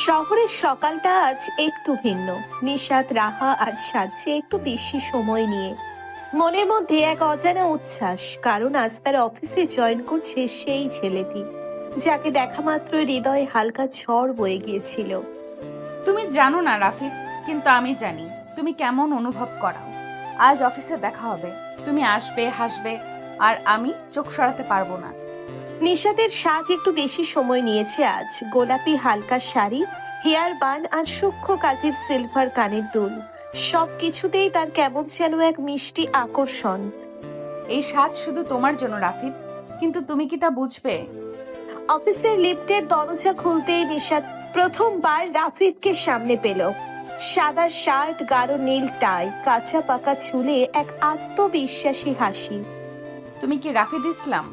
শহরের সকালটা আজ একটু ভিন্ন। নিশাত রাহা আজ সাজছে একটু বেশি সময় নিয়ে। মনের মধ্যে এক অজানা উচ্ছ্বাস, কারণ আজ তার অফিসে জয়েন করছে সেই ছেলেটি যাকে দেখা মাত্রই হৃদয়ে হালকা ঝড় বয়ে গিয়েছিল। তুমি জানো না রাফিদ, কিন্তু আমি জানি তুমি কেমন অনুভব করাও। আজ অফিসে দেখা হবে, তুমি আসবে, হাসবে, আর আমি চোখ সরাতে পারবো না। নিশাতের সাজ একটু বেশি সময় নিয়েছে আজ। গোলাপি হালকা শাড়ি, হেয়ার বান আর সূক্ষ্ম কাজের সিলভার কানের দুল, সব কিছুতেই তার কেমন যেন এক মিষ্টি আকর্ষণ। এই সাজ শুধু তোমার জন্য রাফিদ, কিন্তু তুমি কি তা বুঝবে? অফিসের লিফটের দরজা খুলতেই নিশাত প্রথমবার রাফিদকে সামনে পেল। সাদা শার্ট, গাঢ় নীল টাই, কাঁচা পাকা চুলে এক আত্মবিশ্বাসী হাসি। তুমি কি রাফিদ ইসলাম?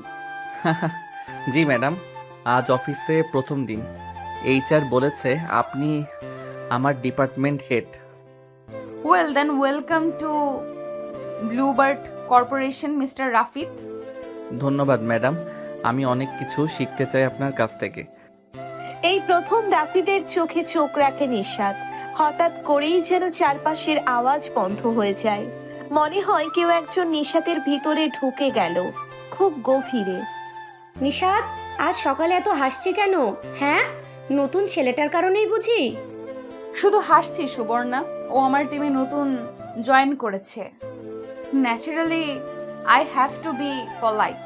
জি ম্যাডাম, আজ অফিসে প্রথম দিন। এইচআর বলেছে আপনি আমার department head. Well then, welcome to Bluebird corporation mister Rafid. ধন্যবাদ ম্যাডাম, আমি অনেক কিছু শিখতে চাই আপনার কাছ থেকে। এই প্রথম রাফিদের চোখে চোখ রাখে নিশাত। হঠাৎ করেই যেন চারপাশের আওয়াজ বন্ধ হয়ে যায়। মনে হয় কেউ একজন নিশাতের ভিতরে ঢুকে গেল, খুব গভীরে। নিশাত, আজ সকালে এত হাসছি কেন? হ্যাঁ, নতুন ছেলেটার কারণেই বুঝি? শুধু হাসছি সুবর্ণা, ও আমার টিমে নতুন জয়েন করেছে। Naturally I have to be polite.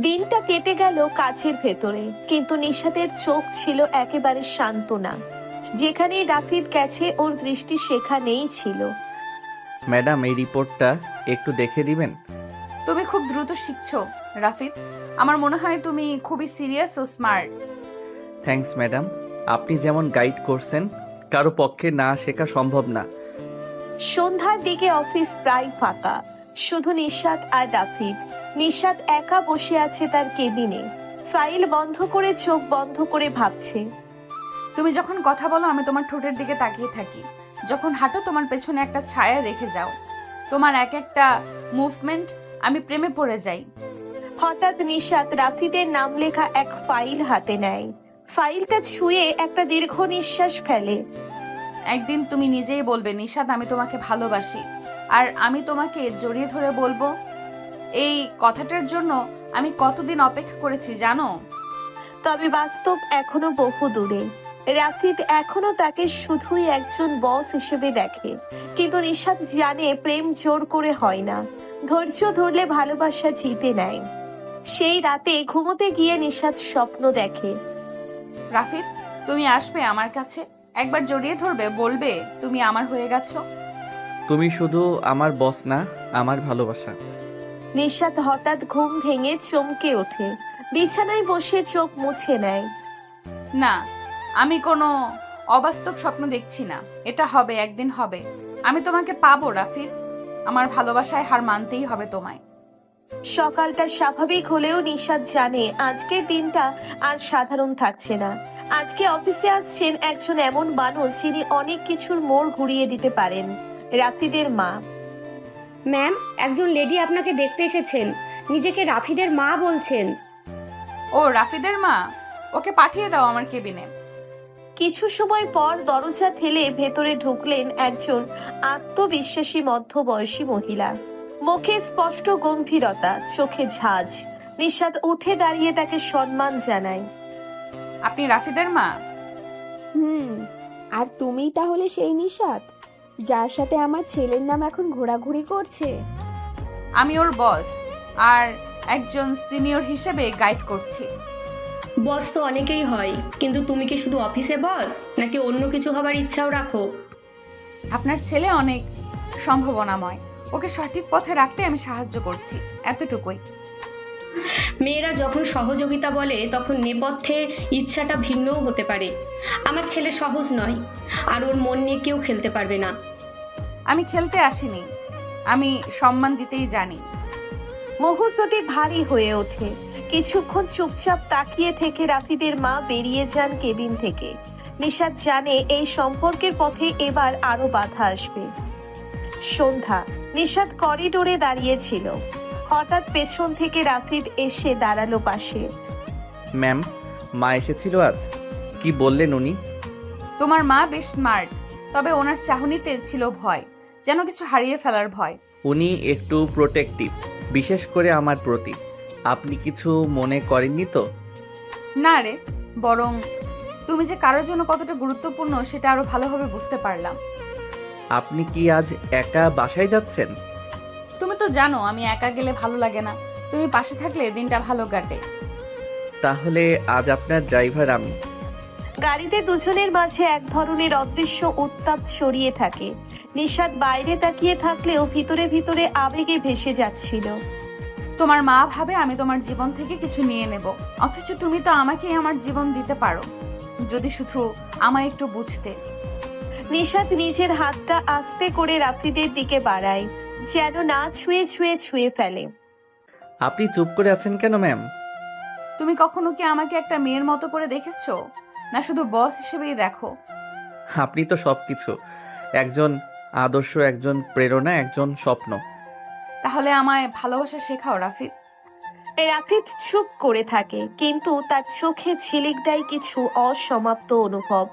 দিনটা কেটে গেল কাজের ভেতরে, কিন্তু নিশাতের চোখ ছিল একেবারে শান্ত না। যেখানেই রাফিদ গেছে ওর দৃষ্টি সেখানেই ছিল। ম্যাডাম, এই রিপোর্টটা একটু দেখে দিবেন? তুমি খুব দ্রুত শিখছো রাফিদ, আমার মনে হয় তুমি খুবই সিরিয়াস ও স্মার্ট। থ্যাঙ্কস ম্যাডাম, আপনি যেমন গাইড করছেন কারো পক্ষে না শেখা সম্ভব না। সন্ধ্যার দিকে অফিস প্রায় ফাঁকা, শুধু নিশাত আর রাফিদ। নিশাত একা বসে আছে তার কেবিনে, ফাইল বন্ধ করে চোখ বন্ধ করে ভাবছে। তুমি যখন কথা বলো আমি তোমার ঠোঁটের দিকে তাকিয়ে থাকি, যখন হাঁটো তোমার পেছনে একটা ছায়া রেখে যাও, তোমার এক একটা মুভমেন্ট আমি প্রেমে পড়ে যাই। হঠাৎ নিশাত রাফিদের নাম লেখা এক ফাইল হাতে নেয়। ফাইলটা ছুঁয়ে একটা দীর্ঘ নিঃশ্বাস ফেলে। একদিন তুমি নিজেই বলবে নিশাত আমি তোমাকে ভালোবাসি, আর আমি তোমাকে জড়িয়ে ধরে বলবো। এই কথাটার জন্য আমি কতদিন অপেক্ষা করেছি জানো? তবে বাস্তব এখনো বহু দূরে। রাফিদ এখনো তাকে শুধুই একজন বস হিসেবে দেখে, কিন্তু নিশাত জানে প্রেম জোর করে হয় না, ধৈর্য ধরলে ভালোবাসা জিতে নেয়। সেই রাতে ঘুমোতে গিয়ে নিশাত স্বপ্ন দেখে। রাফিদ, তুমি আসবে আমার কাছে, একবার জড়িয়ে ধরবে, বলবে তুমি আমার হয়ে গেছো। তুমি শুধু আমার বস না, আমার ভালোবাসা। নিশাত হঠাৎ ঘুম ভেঙে চমকে ওঠে, বিছানায় বসে চোখ মুছে নেয়। না, আমি কোনো অবাস্তব স্বপ্ন দেখছি না, এটা হবে, একদিন হবে। আমি তোমাকে পাবো রাফিদ, আমার ভালোবাসায় হার মানতেই হবে তোমায়। সকালটা স্বাভাবিক হলেও নিশাত জানে আজকের দিনটা আর সাধারণ থাকছে না। আজকে অফিসে আসছেন একজন এমন মানুষ যিনি অনেক কিছুর মোড় ঘুরিয়ে দিতে পারেন, রাফিদের মা। ম্যাম, একজন লেডি আপনাকে দেখতে এসেছেন, নিজেকে রাফিদের মা বলছেন। ও রাফিদের মা? ওকে পাঠিয়ে দাও আমার কেবিনে। কিছু সময় পর দরজা ঠেলে ভেতরে ঢুকলেন একজন আত্মবিশ্বাসী মধ্যবয়সী মহিলা। মুখে স্পষ্ট গম্ভীরতা, চোখে ঝাঁজ। নিশাত উঠে দাঁড়িয়ে তাকে সম্মান জানায়। আপনি রাফিদের মা? আর তুমিই তাহলে সেই নিশাত যার সাথে আমার ছেলের নাম এখন ঘোরাঘুরি করছে? আমি ওর বস, আর একজন সিনিয়র হিসেবে গাইড করছি। বস তো অনেকেই হয়, কিন্তু তুমি কি শুধু অফিসে বস, নাকি অন্য কিছু হবার ইচ্ছাও রাখো? আপনার ছেলে অনেক সম্ভাবনাময়, ওকে সঠিক পথে রাখতে আমি সাহায্য করছি, এতটুকুই। মেয়েরা যখন সহযোগিতা বলে তখন নেপথ্যে ইচ্ছাটা ভিন্নও হতে পারে। আমার ছেলে সহজ নয়, আর ওর মন নিয়ে কেউ খেলতে পারবে না। আমি খেলতে আসিনি, আমি সম্মান দিতেই জানি। মুহূর্তটি ভারী হয়ে ওঠে। কিছুক্ষণ চুপচাপ তাকিয়ে থেকে রাফিদের মা বেরিয়ে যান কেবিন থেকে। নিশাত জানে এই সম্পর্কের পথে এবার আরো বাধা আসবে। সন্ধ্যা, নিশাত করিডোরে দাঁড়িয়েছিল। হঠাৎ পেছন থেকে রাফিদ এসে দাঁড়ালো পাশে। ম্যাম, মা এসেছিল আজ? কি বললেন উনি? তোমার মা বেশ স্মার্ট, তবে ওনার চাহনিতে ছিল ভয়, যেন কিছু হারিয়ে ফেলার ভয়। উনি একটু প্রোটেক্টিভ, বিশেষ করে আমার প্রতি। আপনি কিছু মনে করেননি তো? না রে, বরং তুমি যে কারোর জন্য কতটা গুরুত্বপূর্ণ সেটা আরো ভালোভাবে বুঝতে পারলাম। আপনি কি আজ একা বাসায় যাচ্ছেন? তুমি তো জানো আমি একা গেলে ভালো লাগে না, তুমি পাশে থাকলে দিনটা ভালো কাটে। তাহলে আজ আপনার ড্রাইভার আমি। গাড়িতে দুজনের মাঝে এক ধরনের অদৃশ্য উত্তাপ ছড়িয়ে থাকে। নিশাদ বাইরে তাকিয়ে থাকলেও ভিতরে ভিতরে আবেগে ভেসে যাচ্ছিল। তোমার মা ভাবে আমি তোমার জীবন থেকে কিছু নিয়ে নেব, অথচ তুমি তো আমাকেই আমার জীবন দিতে পারো, যদি শুধু আমায় একটু বুঝতে। নিশাদ নিজের হাতটা আস্তে করে রাফিদের দিকে বাড়ায়, যেন না ছুঁয়ে ছুঁয়ে ছুঁয়ে ফেলে। আপনি চুপ করে আছেন কেন ম্যাম? তুমি কখনো কি আমাকে একটা মেয়ের মতো করে দেখেছো, না শুধু বস হিসেবেই দেখো? আপনি তো সব কিছু, একজন আদর্শ, একজন প্রেরণা, একজন স্বপ্ন। তাহলে আমায় ভালোবাসা শেখাও রাফিদ। রাফিদ চুপ করে থাকে, কিন্তু তার চোখে ঝিলিক দেয় কিছু অসমাপ্ত অনুভব।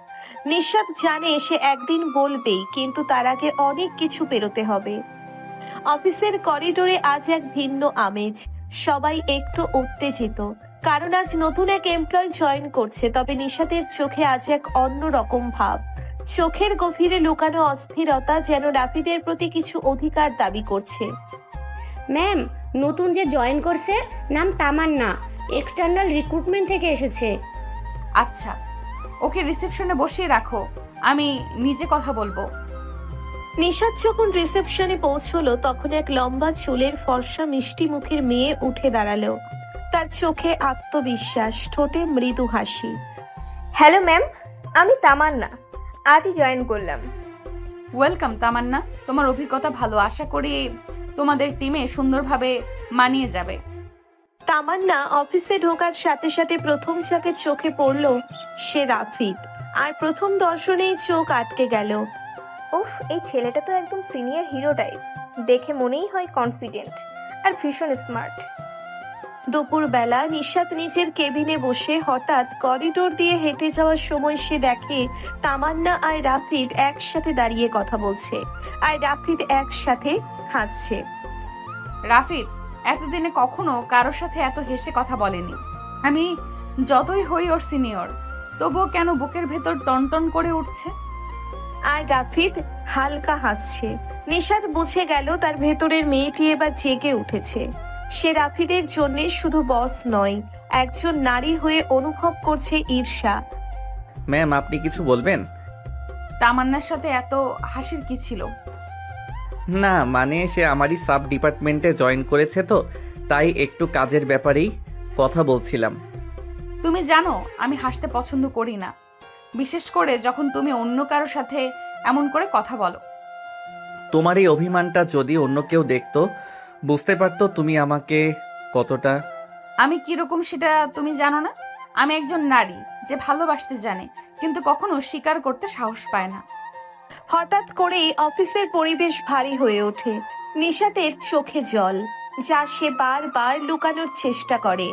নিশাদ জানে সে একদিন বলবেই, কিন্তু তার আগে অনেক কিছু পেরোতে হবে। অফিসের করিডোরে আজ এক ভিন্ন আমেজ। সবাই একটু উত্তেজিত, কারণ আজ নতুন এক এমপ্লয় জয়েন করছে। তবে নিশাদের চোখে আজ এক অন্য রকম ভাব। চোখের গভীরে লুকানো অস্থিরতা, যেন রাফিদের প্রতি কিছু অধিকার দাবি করছে। ম্যাম, নতুন যে জয়েন করছে নাম তামান্না, এক্সটার্নাল রিক্রুটমেন্ট থেকে এসেছে। আচ্ছা, ওকে রিসেপশনে বসিয়ে রাখো, আমি নিজে কথা বলবো। নিশাদ যখন রিসেপশনে পৌঁছলো, তখন এক লম্বা চুলের ফর্সা মিষ্টি মুখের মেয়ে উঠে দাঁড়ালো। তার চোখে আত্মবিশ্বাস, ঠোঁটে মৃদু হাসি। হ্যালো ম্যাম, আমি তামান্না, আজই জয়েন করলাম। ওয়েলকাম তামান্না, তোমার অভিজ্ঞতা ভালো, আশা করি তোমাদের টিমে সুন্দরভাবে মানিয়ে যাবে। তামান্না অফিসে ঢোকার সাথে সাথে প্রথম যাকে চোখে পড়ল সে রাফিদ। আর প্রথম দর্শনেই চোখ আটকে গেল। উফ, এই ছেলেটা তো একদম সিনিয়র হিরো টাইপ, দেখে মনেই হয় কনফিডেন্ট আর ভীষণ স্মার্ট। দুপুরবেলা নিশাদ নিজের কেবিনে বসে হঠাৎ করিডোর দিয়ে হেঁটে যাওয়ার সময় সে দেখে তামান্না আর রাফিদ একসাথে দাঁড়িয়ে কথা বলছে, আর রাফিদ একসাথে হাসছে। রাফিদ এতদিনে কখনো কারোর সাথে এত হেসে কথা বলেনি। আমি যতই হই ওর সিনিয়র, তবুও কেন বুকের ভেতর টনটন করে উঠছে। আর রাফিদ হালকা হাসছে। নিশাদ বুঝে গেল তার ভেতরের মেয়েটি এবার জেগে উঠেছে। সে রাফিদের জন্য শুধু বস নয়, একজন নারী হয়ে অনুভব করছে ঈর্ষা। ম্যাম, আপনি কিছু বলবেন? তামান্নার সাথে এত হাসির কি ছিল? না, মানে সে আমারই সাব ডিপার্টমেন্টে জয়েন করেছে, তো তাই একটু কাজের ব্যাপারেই কথা বলছিলাম। তুমি জানো আমি হাসতে পছন্দ করি না, বিশেষ করে যখন তুমি অন্য কারোর সাথে এমন করে কথা বলো। তোমার এই অভিমানটা যদি অন্য কেউ দেখতো, বুঝতে পারতো তুমি আমাকে কতটা। আমি কিরকম সেটা তুমি জানো না? আমি একজন নারী যে ভালোবাসতে জানে, কিন্তু কখনো স্বীকার করতে সাহস পায় না। হঠাৎ করেই অফিসের পরিবেশ ভারী হয়ে ওঠে। নিশাতের চোখে জল, যা সে বারবার লুকানোর চেষ্টা করে।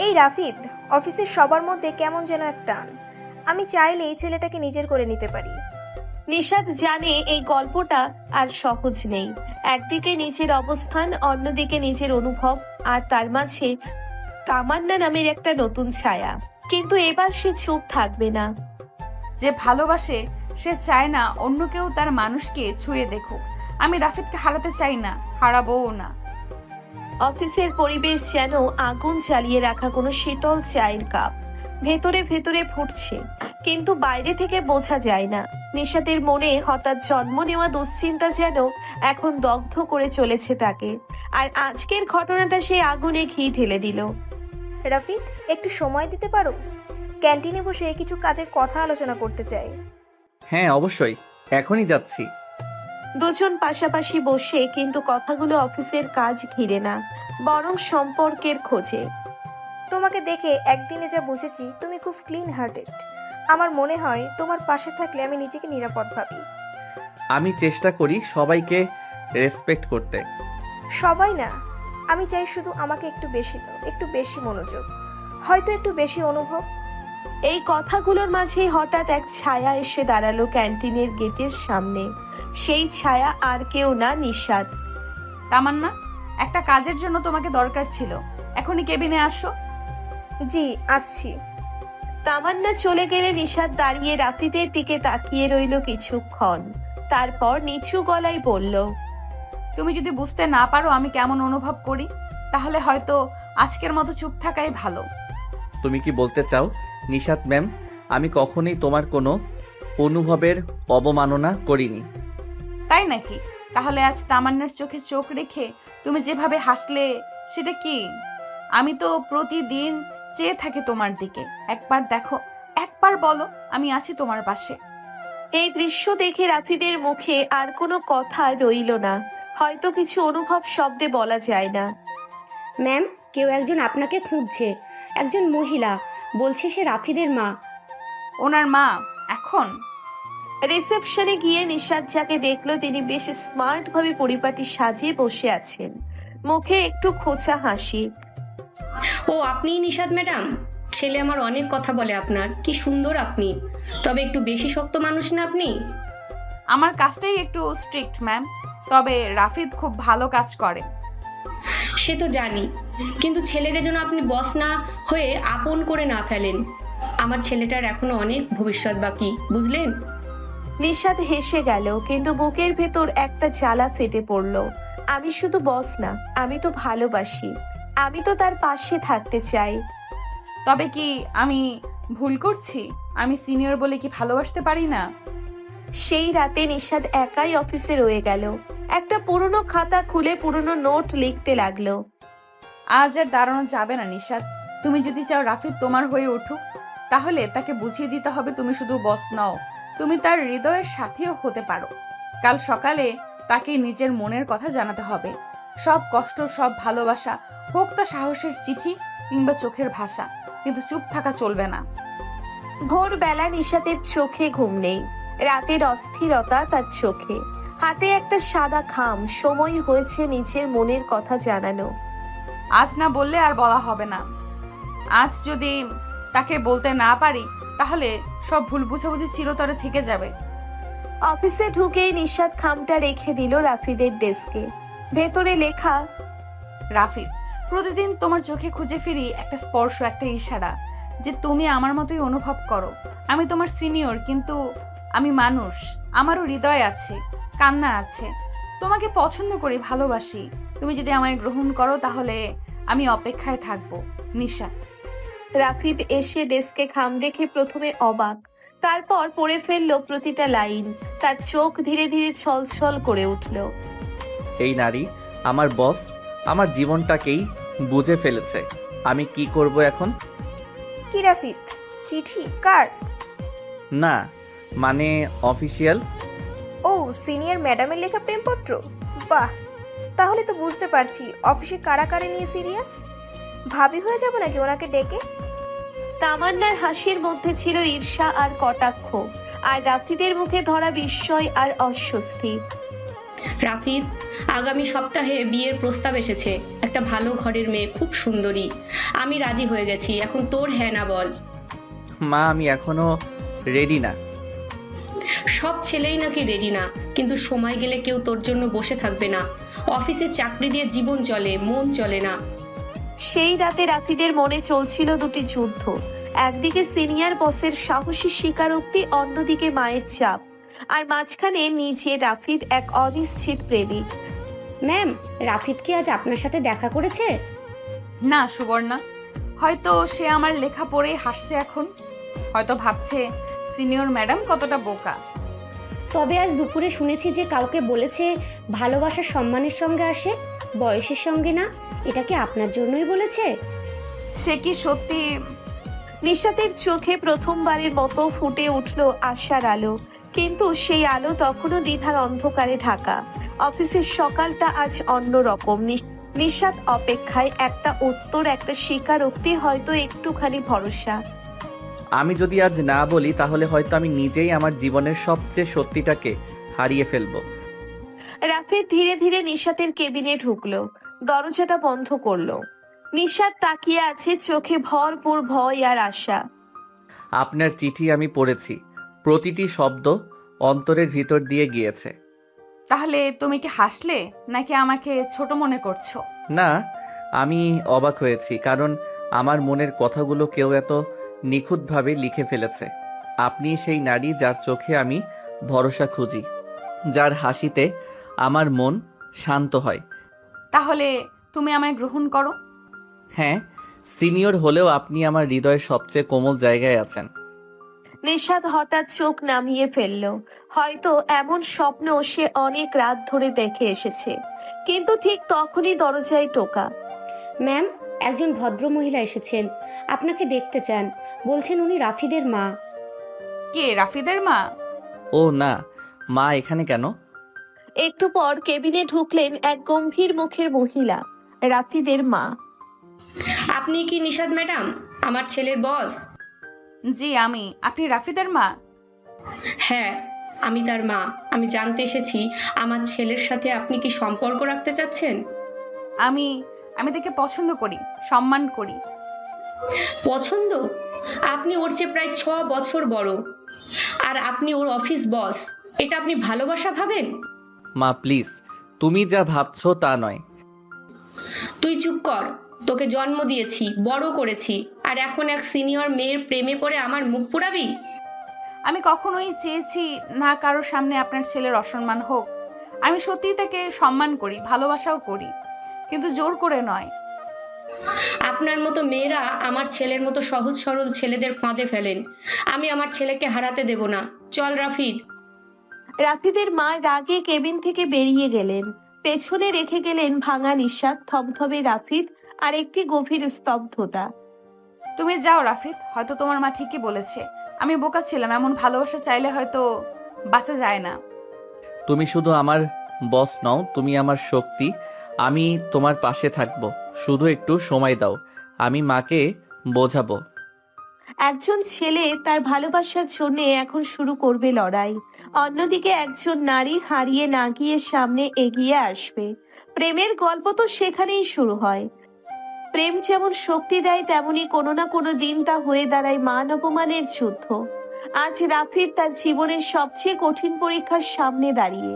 এই রাফিদ, অফিসের সবার মধ্যে কেমন যেন এক টান। আমি চাইলে এই ছেলেটাকে নিজের করে নিতে পারি। নিশাদ জানে এই গল্পটা আর সহজ নেই। একদিকে নিজের অবস্থান, অন্যদিকে নিজের অনুভব, আর তার মাঝে তামান্না নামের একটা নতুন ছায়া। কিন্তু এবার সে চুপ থাকবে না। যে ভালোবাসে সে চায় না অন্য কেউ তার মানুষকে ছুঁয়ে দেখুক। আমি রাফিদকে হারাতে চাই না, হারাবোও না। অফিসের পরিবেশ যেন আগুন জ্বালিয়ে রাখা কোনো শীতল চায়ের কাপ, ভেতরে ভেতরে ফুটছে, কিন্তু বাইরে থেকে বোঝা যায় না। নিশাতের মনে হঠাৎ জন্ম নেওয়া দুশ্চিন্তা যেন এখন দগ্ধ করে চলেছে তাকে। আর আজকের ঘটনাটা সেই আগুনে ঘি ঢেলে দিল। রাফিদ, একটু সময় দিতে পারো? ক্যান্টিনে বসে কিছু কাজের কথা আলোচনা করতে চাই। হ্যাঁ, অবশ্যই, এখনই যাচ্ছি। দুজন পাশাপাশি বসে, কিন্তু কথাগুলো অফিসের কাজ ঘিরে না, বরং সম্পর্কের খোঁজে। তোমাকে দেখে একদিনে যা বুঝেছি তুমি খুব ক্লিন হার্টেড। আমার মনে হয় তোমার পাশে থাকলে আমি নিজেকে নিরাপদ ভাবি। আমি চেষ্টা করি সবাইকে রেসপেক্ট করতে। সবাই না, আমি চাই শুধু আমাকে একটু বেশি দাও, একটু বেশি মনোযোগ, হয়তো একটু বেশি অনুভব। এই কথাগুলোর মাঝেই হঠাৎ এক ছায়া এসে দাঁড়ালো ক্যান্টিনের গেটের সামনে। সেই ছায়া আর কেউ না, নিশাত। তামান্না, একটা কাজের জন্য তোমাকে দরকার ছিল, এখনই কেবিনে আসো। জি, আসছি। তামান্না চলে গেলে নিশাত দাঁড়িয়ে রাফিদের দিকে তাকিয়ে রইল কিছুক্ষণ, তারপর নিচু গলায় বলল, তুমি যদি বুঝতে না পারো আমি কেমন অনুভব করি, তাহলে হয়তো আজকের মতো চুপ থাকাই ভালো। তুমি কি বলতে চাও নিশাত ম্যাম, আমি কখনোই তোমার কোনো অনুভবের অবমাননা করিনি? তাই নাকি? তাহলে আজ তামান্নার চোখে চোখ রেখে তুমি যেভাবে হাসলে সেটা কি? আমি তো প্রতিদিন চেয়ে থাকি তোমার দিকে। একবার দেখো, একবার বলো আমি আছি তোমার পাশে। এই দৃশ্য দেখে রাফিদের মুখে আর কোনো কথা রইল না। হয়তো কিছু অনুভব শব্দে বলা যায় না। ম্যাম, কেউ একজন আপনাকে খুঁজছে, একজন মহিলা, বলছে সে রাফিদের মা। ওনার মা এখন? রিসেপশনে গিয়ে নিশাত যাকে দেখলো তিনি বেশ স্মার্ট ভাবে পরিপাটি সাজিয়ে বসে আছেন, মুখে একটু খোঁচা হাসি। ও আপনিই নিশাত ম্যাডাম? ছেলে আমার অনেক কথা বলে আপনার, কি সুন্দর আপনি। তবে একটু বেশি শক্ত মানুষ না আপনি? আমার কাজটাই একটু স্ট্রিক্ট ম্যাম, তবে রাফিদ খুব ভালো কাজ করে। সে তো জানি, কিন্তু ছেলেকে যেন আপনি বস না হয়ে আপন করে না ফেলেন। আমার ছেলেটার এখনো অনেক ভবিষ্যৎ বাকি, বুঝলেন? নিশাত হেসে গেল, কিন্তু বুকের ভেতর একটা জ্বালা ফেটে পড়ল। আমি শুধু বস না, আমি তো ভালোবাসি, আমি তো তার পাশে থাকতে চাই। তবে কি আমি ভুল করছি? আমি সিনিয়র বলে কি ভালোবাসতে পারি না? সেই রাতে নিশাত একাই অফিসে রয়ে গেল। একটা পুরনো খাতা খুলে পুরনো নোট লিখতে লাগলো। আজ আর দাঁড়ানো যাবে না নিশাত। তুমি যদি চাও রাফিদ তোমার হয়ে উঠুক, তাহলে তাকে বুঝিয়ে দিতে হবে তুমি শুধু বস নও, তুমি তার হৃদয়ের সাথীও হতে পারো। কাল সকালে তাকে নিজের মনের কথা জানাতে হবে। সব কষ্ট, সব ভালোবাসা, হোক তা সাহসের চিঠি কিংবা চোখের ভাষা, কিন্তু চুপ থাকা চলবে না। ভোরবেলা নিশাতের চোখে ঘুম নেই, রাতের অস্থিরতা তার চোখে, হাতে একটা সাদা খাম। সময় হয়েছে নিজের মনের কথা জানানো। আজ না বললে আর বলা হবে না। আজ যদি তাকে বলতে না পারি, তাহলে সব ভুল বুঝাবুঝি চিরতরে থেকে যাবে। অফিসে ঢুকেই নিশাত খামটা রেখে দিল রাফিদের ডেস্কে। ভেতরে লেখা, রাফিদ, প্রতিদিন তোমার চোখে খুঁজে ফিরি একটা স্পর্শ, একটা ইশারা, যে তুমি আমার মতোই অনুভব করো। আমি তোমার সিনিয়র, কিন্তু আমি মানুষ, আমারও হৃদয় আছে, কান্না আছে। তোমাকে পছন্দ করি, ভালোবাসি। তুমি যদি আমায় গ্রহণ করো তাহলে আমি অপেক্ষায় থাকবো। নিশাত। রাফিদ এসে ডেস্কে খাম দেখে প্রথমে অবাক, তারপর পড়ে ফেললো প্রতিটা লাইন। তার চোখ ধীরে ধীরে ছলছল করে উঠল। এই নারী আমার বস, আমার জীবনটাকেই বুঝে ফেলেছে। আমি কি করব এখন? কি রাফিদ, চিঠি কার? না মানে অফিসিয়াল। ও, সিনিয়র ম্যাডামের লেখা প্রেমপত্র? বাহ, তাহলে তো বুঝতে পারছি অফিসে কারা কারে নিয়ে সিরিয়াস। ভাবি হয়ে যাব নাকি ওনাকে ডেকে? তামান্নার হাসির মধ্যে ছিল ঈর্ষা আর কটাক্ষ, আর রাফিদের মুখে ধরা বিস্ময় আর অস্বস্তি। রাফিদ, আগামী সপ্তাহে বিয়ের প্রস্তাব এসেছে। একটা ভালো ঘরের মেয়ে, খুব সুন্দরী। আমি রাজি হয়ে গেছি, এখন তোর হ্যাঁ না বল। মা আমি এখনো রেডি না। সব ছেলেই নাকি রেডি না, কিন্তু সময় গেলে কেউ তোর জন্য বসে থাকবে না। অফিসে চাকরি দিয়ে জীবন চলে, মন চলে না। সেই রাতে রাফিদের মনে চলছিল দুটি যুদ্ধ। একদিকে সিনিয়র বসের সাহসী স্বীকারোক্তি, অন্যদিকে মায়ের চাপ, আর মাঝখানে নিজে রাফিদ, এক অনিশ্চিত প্রেমিক। ম্যাম, রাফিদ কি আজ আপনার সাথে দেখা করেছে? না সুবর্ণা, হয়তো সে আমার লেখা পড়েই হাসছে এখন। হয়তো ভাবছে সিনিয়র ম্যাডাম কতটা বোকা। তবে আজ দুপুরে শুনেছি যে কাউকে বলেছে ভালোবাসা সম্মানের সঙ্গে আসে, বয়সের সঙ্গে না। এটা কি আপনার জন্যই বলেছে? সে কি সত্যি? নিশাতের চোখে প্রথমবারের মতো ফুটে উঠল আশার আলো, কিন্তু সেই আলো তখনও দ্বিধার অন্ধকারে ঢাকা। অফিসের সকালটা আজ অন্যরকম। নিশাত অপেক্ষায়, একটা উত্তর, একটা স্বীকারোক্তি, হয়তো একটুখানি ভরসা। আমি যদি আজ না বলি তাহলে হয়তো আমি নিজেই আমার জীবনের সবচেয়ে সত্যিটাকে হারিয়ে ফেলবো। রাফিদ ধীরে ধীরে নিশাতের কেবিনে ঢুকলো, দরজাটা বন্ধ করলো। নিশাত তাকিয়ে আছে, চোখে ভরপুর ভয় আর আশা। আপনার চিঠি আমি পড়েছি, প্রতিটি শব্দ অন্তরের ভিতর দিয়ে গিয়েছে। তাহলে তুমি কি হাসলে নাকি আমাকে ছোট মনে করছো? না, আমি অবাক হয়েছি, কারণ আমার মনের কথাগুলো কেউ এত নিখুঁতভাবে লিখে ফেলেছে। আপনি সেই নারী যার চোখে আমি ভরসা খুঁজি, যার হাসিতে আমার মন শান্ত হয়। তাহলে তুমি আমায় গ্রহণ করো। হ্যাঁ, সিনিয়র হলেও আপনি আমার হৃদয়ের সবচেয়ে কোমল জায়গায় আছেন। নিশাদ হঠাৎ চোখ নামিয়ে ফেলল। হয়তো এমন স্বপ্ন সে অনেক রাত ধরে দেখে এসেছে। কিন্তু ঠিক তখনই দরজায় টোকা। ম্যাম, একজন ভদ্র মহিলা এসেছেন, আপনাকে দেখতে চান। বলছেন উনি রাফিদের মা। কে রাফিদের মা? ও না, মা এখানে কেন? একটু পর কেবিনে ঢুকলেন এক গম্ভীর মুখের মহিলা, রাফিদের মা। আপনি কি নিশাদ ম্যাডাম, আমার ছেলের বস? জি আমি। আপনি রাফিদের মা? হ্যাঁ, আমি তার মা। আমি জানতে এসেছি আমার ছেলের সাথে আপনি কি সম্পর্ক রাখতে চাচ্ছেন? আমি আমি তাকে পছন্দ করি, সম্মান করি। পছন্দ? আপনি ওর চেয়ে প্রায় 6 বছর বড়, আর আপনি ওর অফিস বস। এটা আপনি ভালোবাসা ভাবেন? মা প্লিজ, তুমি যা ভাবছো তা নয়। তুই চুপ কর। তোকে জন্ম দিয়েছি, বড় করেছি, আর এখন এক সিনিয়র মেয়ের প্রেমে পড়ে আমার মুখ পুরাবি? আমি কখনোই চেয়েছি না কারোর সামনে আপনার ছেলের অসম্মান হোক। আমি সত্যিই তাকে সম্মান করি, ভালোবাসাও করি, কিন্তু জোর করে নয়। আপনার মতো মেয়েরা আমার ছেলের মতো সহজ সরল ছেলেদের ফাঁদে ফেলেন। আমি আমার ছেলেকে হারাতে দেব না। চল রাফিদ। রাফিদের মা রাগে কেবিন থেকে বেরিয়ে গেলেন। পেছনে রেখে গেলেন ভাঙা নিঃশ্বাস, থমথমে রাফিদ আর একটি গভীর স্তব্ধতা। তুমি যাও রাফিদ, হয়তো তোমার মা ঠিকই বলেছে। আমি বোকা ছিলাম, এমন ভালোবাসা চাইলে হয়তো বাঁচা যায় না। তুমি শুধু আমার বস নও, তুমি আমার শক্তি। আমি তোমার পাশে থাকবো, শুধু একটু সময় দাও, আমি মাকে বোঝাবো। একজন ছেলে তার ভালোবাসার জন্য এখন শুরু করবে লড়াই। অন্যদিকে একজন নারী হারিয়ে না গিয়ে সামনে এগিয়ে আসবে। প্রেমের গল্প তো সেখানেই শুরু হয়। প্রেম যেমন শক্তি দেয়, তেমনি কোনো না কোনো দিন তা হয়ে দাঁড়ায় মান অপমানের যুদ্ধ। আজ রাফিদ তার জীবনের সবচেয়ে কঠিন পরীক্ষার সামনে দাঁড়িয়ে।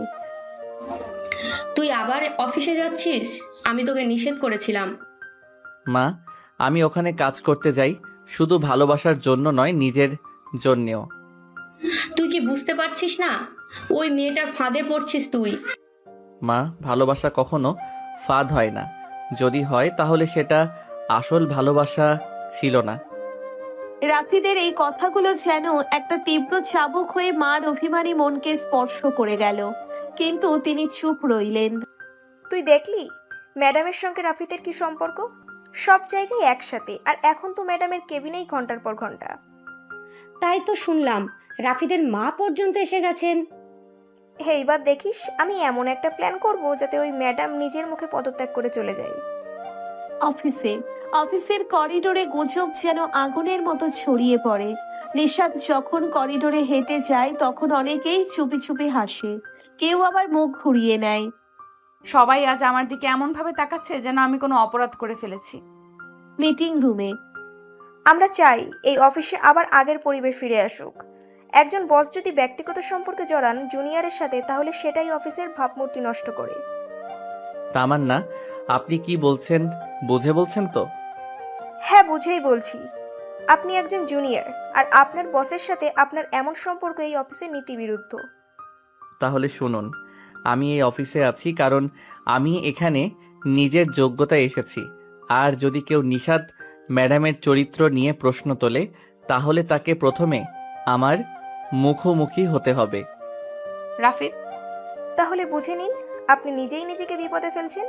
তুই আবার অফিসে যাচ্ছিস? আমি তোকে নিষেধ করেছিলাম। মা, আমি ওখানে কাজ করতে যাই, শুধু ভালোবাসার জন্য নয়, নিজের জন্যেও। তুই কি বুঝতে পারছিস না? ওই মেয়েটার ফাঁদে পড়ছিস তুই। মা, ভালোবাসা কখনো ফাঁদ হয় না। যদি হয় তাহলে সেটা আসল ভালোবাসা ছিল না। রাফিদের এই কথাগুলো যেন একটা তীব্র চাবুক হয়ে মার অভিমানী মনকে স্পর্শ করে গেল। কিন্তু তিনি চুপ রইলেন। তুই দেখলি ম্যাডামের সঙ্গে রাফিদের কি সম্পর্ক? সব জায়গায় একসাথে, আর এখন তো ম্যাডামের কেবিনেই ঘন্টার পর ঘন্টা। তাই তো শুনলাম, রাফিদের মা পর্যন্ত এসে গেছেন। হে, এইবার দেখিস আমি এমন একটা প্ল্যান করব যাতে ওই ম্যাডাম নিজের মুখে পদত্যাগ করে চলে যায়। অফিসের করিডোরে গুজব যেন আগুনের মতো ছড়িয়ে পড়ে। নিশাদ যখন করিডোরে হেঁটে যায় তখন অনেকেই চুপি চুপি হাসে, কেউ আবার মুখ ঘুরিয়ে নেয়। সবাই আজ আমার দিকে এমন ভাবে তাকাচ্ছে যেন আমি কোনো অপরাধ করে ফেলেছি। মিটিং রুমে আমরা চাই এই অফিসে আবার আগের পরিবেশ ফিরে আসুক। একজন বস যদি ব্যক্তিগত সম্পর্কে জড়ান জুনিয়রের সাথে, তাহলে সেটাই অফিসের ভাবমূর্তি নষ্ট করে। তামান্না, আপনি কি বলছেন বুঝে বলছেন তো? হ্যাঁ, বুঝেই বলছি। আপনি একজন জুনিয়র, আর আপনার বসের সাথে আপনার এমন সম্পর্ক এই অফিসের নীতিবিরুদ্ধ। তাহলে শুনুন, আমি এই অফিসে আছি কারণ আমি এখানে নিজের যোগ্যতায় এসেছি। আর যদি কেউ নিশাদ ম্যাডামের চরিত্র নিয়ে প্রশ্ন তোলে, তাহলে তাকে প্রথমে আমার মুখোমুখি হতে হবে। রাফিদ, তাহলে বুঝে নিন আপনি নিজেই নিজেকে বিপদে ফেলছেন।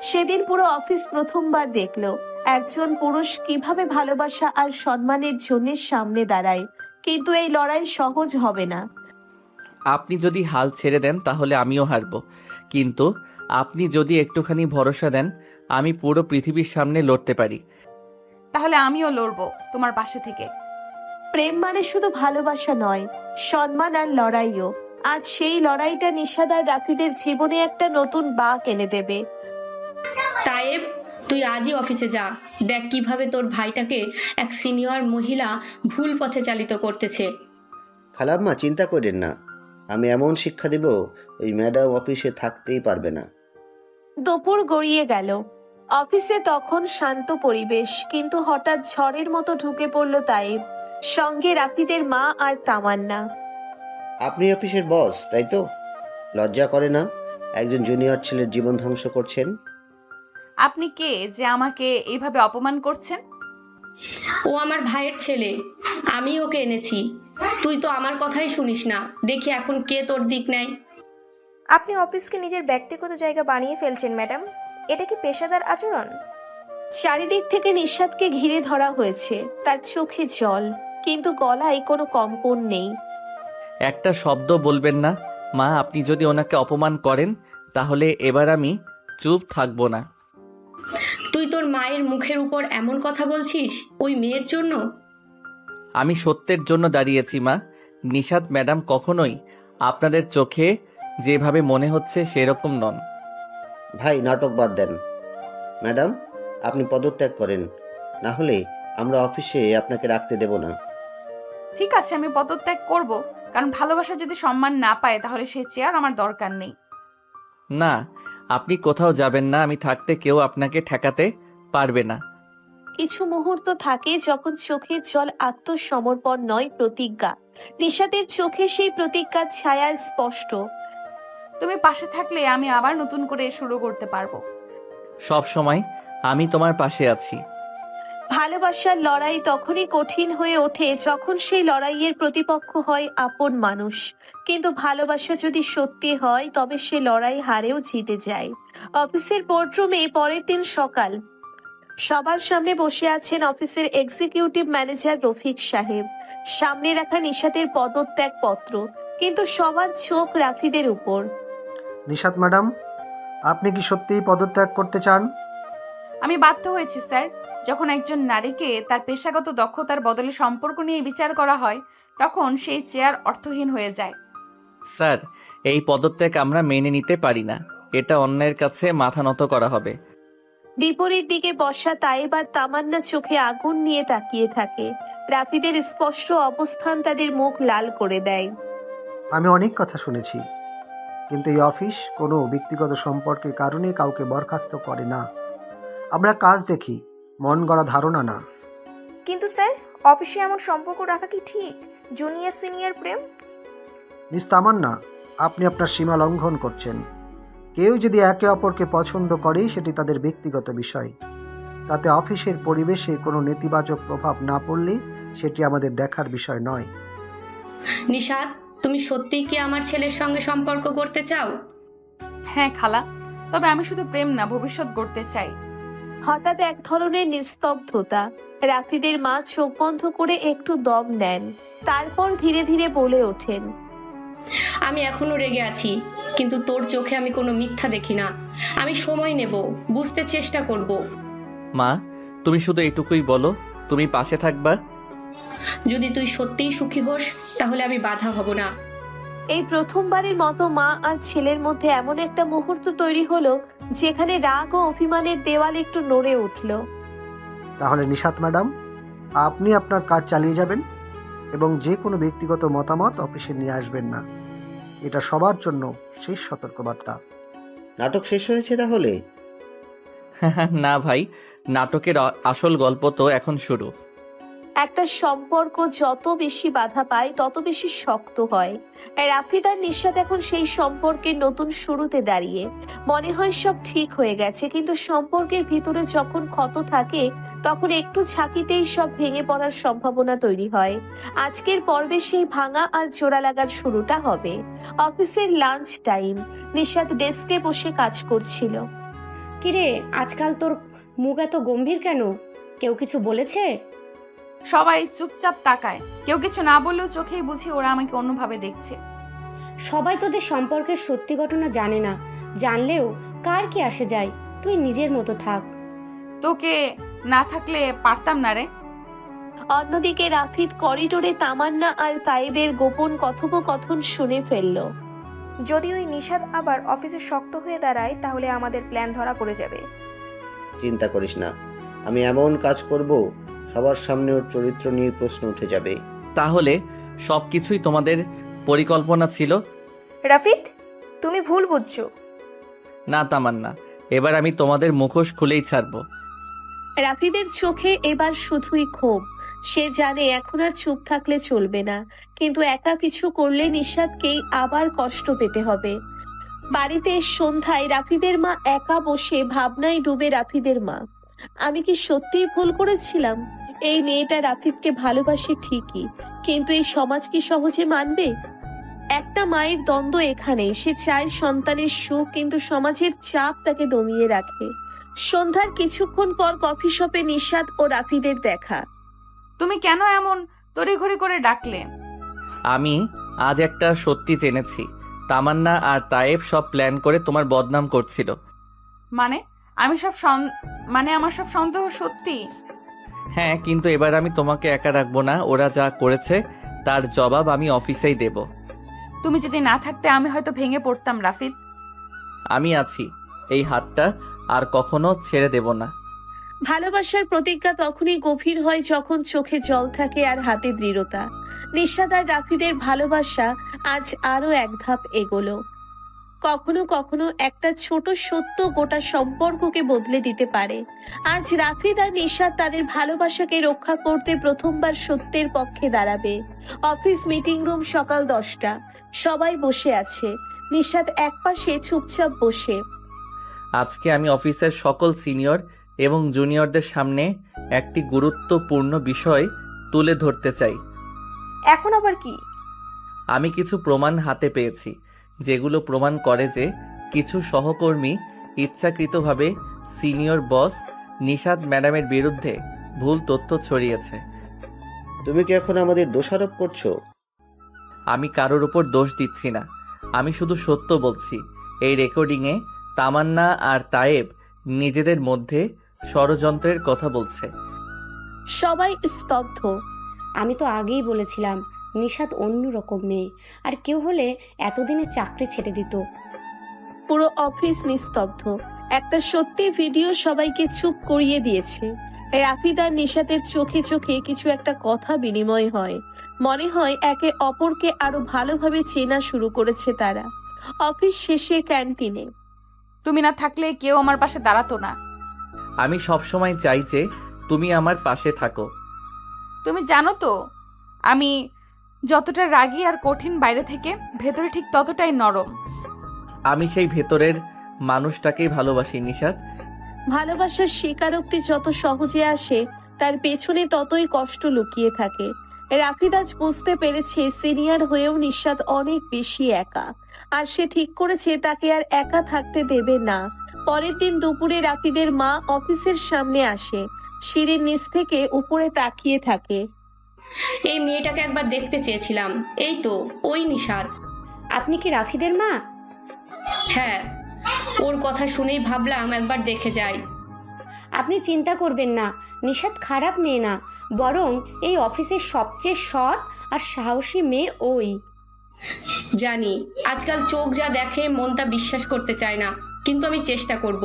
সেদিন পুরো অফিস প্রথমবার দেখলো একজন পুরুষ কিভাবে ভালোবাসা আর সম্মানের জন্য সামনে দাঁড়ায়। কিন্তু এই লড়াই সহজ হবে না। আপনি যদি হাল ছেড়ে দেন তাহলে আমিও হারবো, কিন্তু আপনি যদি একটুখানি ভরসা দেন, আমি পুরো পৃথিবীর সামনে লড়তে পারি। তাহলে আমিও লড়বো তোমার পাশে থেকে। প্রেম মানে শুধু ভালোবাসা নয়, সম্মান আর লড়াইও। আজ সেই লড়াইটা নিশাদ আর রাফিদের জীবনে একটা নতুন বাঁক এনে দেবে। তায়েব, তুই আজই অফিসে যা। দেখ কিভাবে তোর ভাইটাকে এক সিনিয়র মহিলা ভুল পথে চালিত করতেছে। খালাম্মা চিন্তা করেন না, আমি এমন শিক্ষা দিব ওই ম্যাডাম অফিসে থাকতেই পারবে না। দুপুর গড়িয়ে গেল। অফিসে তখন শান্ত পরিবেশ, কিন্তু হঠাৎ ঝড়ের মতো ঢুকে পড়ল তাইব, সঙ্গে রাফিদের মা আর তামান্না। আপনি অফিসের বস, তাই তো? লজ্জা করে না একজন জুনিয়র ছেলের জীবন ধ্বংস করছেন? আপনি কে যে আমাকে এইভাবে অপমান করছেন? ও আমার ভাইয়ের ছেলে, আমি ওকে এনেছি। তুই তো আমার কথাই শুনিস না, দেখি এখন কে তোর দিক নেয়। আপনি অফিসকে নিজের ব্যক্তিগত জায়গা বানিয়ে ফেলছেন ম্যাডাম। এটা কি পেশাদার আচরণ? চারিদিক থেকে নিশাদকে ঘিরে ধরা হয়েছে, তার চোখে জল, কিন্তু গলায় কোনো কম্পন নেই। একটা শব্দ বলবেন না মা। আপনি যদি ওনাকে অপমান করেন তাহলে এবার আমি চুপ থাকবো না। তুই তোর মায়ের মুখের উপর এমন কথা বলছিস ওই মেয়ের জন্য? আমি সত্যের জন্য দাঁড়িয়েছি মা। নিশাত ম্যাডাম কখনোই আপনাদের চোখে যেভাবে মনে হচ্ছে সেরকম নন। ভাই নাটক বাদ দেন। ম্যাডাম, আপনি পদত্যাগ করেন, না হলে আমরা অফিসে আপনাকে রাখতে দেব না। ঠিক আছে, আমি পদত্যাগ করব, কারণ ভালোবাসা যদি সম্মান না পায় তাহলে সেই চেয়ার আমার দরকার নেই। না, আপনি কোথাও যাবেন না। আমি থাকতে কেউ আপনাকে ঠেকাতে পারবে না। কিছু মুহূর্ত থাকে যখন চোখের জল আত্মসমর্পণ নয়, প্রতিজ্ঞা। নিশাতের চোখে সেই প্রতিজ্ঞার ছায়া স্পষ্ট। তুমি পাশে থাকলে আমি আবার নতুন করে শুরু করতে পারবো। সব সময় আমি তোমার পাশে আছি। ভালোবাসার লড়াই তখনই কঠিন হয়ে ওঠে যখন সেই লড়াইয়ের প্রতিপক্ষ হয় আপন মানুষ। কিন্তু ভালোবাসা যদি সত্যি হয় তবে সে লড়াই হারেও জিতে যায়। অফিসের বোর্ডরুমে পরের দিন সকাল। সবার সামনে বসে আছেন অফিসের এক্সিকিউটিভ ম্যানেজার রফিক সাহেব, সামনে রাখা নিশাতের পদত্যাগ পত্র, কিন্তু সবার চোখ রাফিদের উপর। নিশাত ম্যাডাম, আপনি কি সত্যিই পদত্যাগ করতে চান? আমি বাধ্য হয়েছি স্যার। যখন একজন নারীকে তার পেশাগত দক্ষতার বদলে সম্পর্ক নিয়ে বিচার করা হয় তখন সেই চেয়ার অর্থহীন হয়ে যায়। স্যার, এই পদত্যাগ আমরা মেনে নিতে পারি না। এটা অন্যের কাছে মাথা নত করা হবে। বিপরীত দিকে বসা তাইব আর তামান্না চোখে আগুন নিয়ে তাকিয়ে থাকে। রাফিদের স্পষ্ট অবস্থান তাদের মুখ লাল করে দেয়। আমি অনেক কথা শুনেছি, কিন্তু এই অফিস কোনো ব্যক্তিগত সম্পর্কের কারণে কাউকে বরখাস্ত করে না। আমরা কাজ দেখি, মন গড়া ধারণা না। কিন্তু স্যার, অফিসে এমন সম্পর্ক রাখা কি ঠিক? জুনিয়র সিনিয়র প্রেম? মিস তামান্না, আপনি আপনার সীমা লঙ্ঘন করছেন। কেউ যদি একে অপরকে পছন্দ করে সেটি তাদের ব্যক্তিগত বিষয়। তাতে অফিসের পরিবেশে কোনো নেতিবাচক প্রভাব না পড়লে সেটি আমাদের দেখার বিষয় নয়। নিশাত, তুমি সত্যিই কি আমার ছেলের সঙ্গে সম্পর্ক করতে চাও? হ্যাঁ খালা, তবে আমি শুধু প্রেম না, ভবিষ্যৎ গড়তে চাই। হঠাৎ এক ধরনের নিস্তব্ধতা। রাফিদের মা চোখ বন্ধ করে একটু দম নেন, তারপর ধীরে ধীরে বলে ওঠেন। আমি এখনো রেগে আছি, কিন্তু তোর চোখে আমি কোনো মিথ্যা দেখি না। আমি সময় নেব, বুঝতে চেষ্টা করব। মা, তুমি শুধু এটুকুই বলো, তুমি পাশে থাকবা। যদি তুই সত্যিই সুখী হোস তাহলে আমি বাধা হব না। এই প্রথমবারের মতো মা আর ছেলের মধ্যে এমন একটা মুহূর্ত তৈরি হলো যেখানে রাগ ও অভিমানের দেওয়াল একটু নড়ে উঠল। তাহলে নিশাত ম্যাডাম, আপনি আপনার কাজ চালিয়ে যাবেন এবং যে কোনো ব্যক্তিগত মতামত অফিসে নিয়ে আসবেন না। এটা সবার জন্য শেষ সতর্কবার্তা। নাটক শেষ হয়েছে তাহলে? না ভাই, নাটকের আসল গল্প তো এখন শুরু। একটা সম্পর্ক যত বেশি বাধা পায় তত বেশি শক্ত হয়। রাফিদ আর নিশাত এখন সেই সম্পর্কের নতুন শুরুতে দাঁড়িয়ে। মনে হয় সব ঠিক হয়ে গেছে, কিন্তু সম্পর্কের ভিতরে যখন ক্ষত থাকে তখন একটু ঝাঁকিতেই সব ভেঙে পড়ার সম্ভাবনা তৈরি হয়। আজকের পর্বে সেই ভাঙা আর জোড়া লাগার শুরুটা হবে। অফিসের লাঞ্চ টাইম। নিশাত ডেস্কে বসে কাজ করছিল। কিরে, আজকাল তোর মুখ এত গম্ভীর কেন? কেউ কিছু বলেছে? সবাই চুপচাপ তাকায়, কেউ কিছু না বললেও চোখেই বুঝি ওরা আমাকে অন্যভাবে দেখছে। সবাই তোদের সম্পর্কের সত্যি ঘটনা জানে না, জানলেও কার কি আসে যায়। তুই নিজের মতো থাক। তোকে না থাকলে পারতাম না রে। অন্যদিকে রাফিদ করিডোরে তামান্না আর তাইবের গোপন কথোপকথন শুনে ফেলল। যদি ওই নিশাত আবার অফিসে শক্ত হয়ে দাঁড়ায় তাহলে আমাদের প্ল্যান ধরা পড়ে যাবে। চিন্তা করিস না, আমি এমন কাজ করব সবার সামনে ওর চরিত্র নিয়ে প্রশ্ন উঠে যাবে। তাহলে সব কিছুই তোমাদের পরিকল্পনা ছিল? রাফিদ, তুমি ভুল বুঝছো। না তামান্না, এবার আমি তোমাদের মুখোশ খুলেই ছাড়বো। রাফিদের চোখে এবার শুধুই ক্ষোভ। সে জানে এখন আর চুপ থাকলে চলবে না, কিন্তু একা কিছু করলে নিশাদকেই আবার কষ্ট পেতে হবে। বাড়িতে সন্ধ্যায় রাফিদের মা একা বসে ভাবনায় ডুবে। রাফিদের মা, আমি কি সত্যিই ভুল করেছিলাম? এই মেয়েটা রাফিদকে ভালোবাসে ঠিকই, কিন্তু এই সমাজ কি সহজে মানবে? একটা মায়ের দ্বন্দ্ব এখানে। সে চায় সন্তানের সুখ, কিন্তু সমাজের চাপ তাকে দমিয়ে রাখে। সন্ধ্যার কিছুক্ষণ পর কফি শপে নিশাদ ও রাফিদের দেখা। তুমি কেন এমন তড়িঘড়ি করে ডাকলে? আমি আজ একটা সত্যি জেনেছি। তামান্না আর তায়েব সব প্ল্যান করে তোমার বদনাম করছিল। মানে আমার সব সন্দেহ সত্যি? হ্যাঁ, কিন্তু এবার আমি তোমাকে একা রাখবো না। ওরা যা করেছে তার জবাব আমি অফিসেই দেব। তুমি যদি না থাকতে আমি হয়তো ভেঙে পড়তাম রাফিদ। আমি আছি, এই হাতটা আর কখনো ছেড়ে দেব না। ভালোবাসার প্রতিজ্ঞা তখনই গভীর হয় যখন চোখে জল থাকে আর হাতে দৃঢ়তা। নিশাদ আর রাফিদের ভালোবাসা আজ আরো এক ধাপ এগোলো। কখনো কখনো একটা ছোট সত্য গোটা সম্পর্ককে বদলে দিতে পারে। আজ রাফিদ আর নিশাদ তাদের ভালোবাসাকে রক্ষা করতে প্রথমবার সত্যের পক্ষে দাঁড়াবে। অফিস মিটিং রুম, সকাল 10টা। সবাই বসে আছে। নিশাদ একপাশে চুপচাপ বসে। আজকে আমি অফিসের সকল সিনিয়র এবং জুনিয়রদের সামনে একটি গুরুত্বপূর্ণ বিষয় তুলে ধরতে চাই। এখন আবার কি? আমি কিছু প্রমাণ হাতে পেয়েছি, যেগুলো প্রমাণ করে যে কিছু সহকর্মী ইচ্ছাকৃতভাবে সিনিয়র বস নিশাদ ম্যাডামের বিরুদ্ধে ভুল তথ্য ছড়িয়েছে। তুমি কি এখন আমাদের দোষারোপ করছো? আমি কারোর উপর দোষ দিচ্ছি না, আমি শুধু সত্য বলছি। এই রেকর্ডিংয়ে তামান্না আর তায়েব নিজেদের মধ্যে ষড়যন্ত্রের কথা বলছে। সবাই স্তব্ধ। আমি তো আগেই বলেছিলাম নিশাদ অন্যরকম মেয়ে, আর কেউ হলে এতদিনে চাকরি ছেড়ে দিত। পুরো অফিস নিস্তব্ধ। একটা সত্যি ভিডিও সবাইকে চুপ করিয়ে দিয়েছে। রাফিদ আর নিশাতের চোখে চোখে কিছু একটা কথা বিনিময় হয়। মনে হয় একে অপরকে আরো ভালোভাবে চেনা শুরু করেছে তারা। অফিস শেষে ক্যান্টিনে। তুমি না থাকলে কেউ আমার পাশে দাঁড়াতো না। আমি সবসময় চাই যে তুমি আমার পাশে থাকো। তুমি জানো তো আমি যতটা রাগী আর কঠিন বাইরে থেকে, ভেতরে ঠিক ততটাই নরম। আমি সেই ভেতরের মানুষটাকেই ভালোবাসি নিশাদ। ভালোবাসার স্বীকারোক্তি যত সহজে আসে, তার পেছনে ততই কষ্ট লুকিয়ে থাকে। রাফিদ আজ বুঝতে পেরেছে সিনিয়র হয়েও নিশাদ অনেক বেশি একা, আর সে ঠিক করেছে তাকে আর একা থাকতে দেবে না। পরের দিন দুপুরে রাফিদের মা অফিসের সামনে আসে। সিঁড়ির নিচ থেকে উপরে তাকিয়ে থাকে। এই মেয়েটাকে একবার দেখতে চেয়েছিলাম। এই তো ওই নিশাদ। আপনি কি রাফিদের মা? হ্যাঁ, ওর কথা শুনেই ভাবলাম একবার দেখে যাই। আপনি চিন্তা করবেন না, নিশাদ খারাপ মেয়ে না, বরং এই অফিসের সবচেয়ে সৎ আর সাহসী মেয়ে ওই। জানি আজকাল চোখ যা দেখে মন তা বিশ্বাস করতে চায় না, কিন্তু আমি চেষ্টা করব।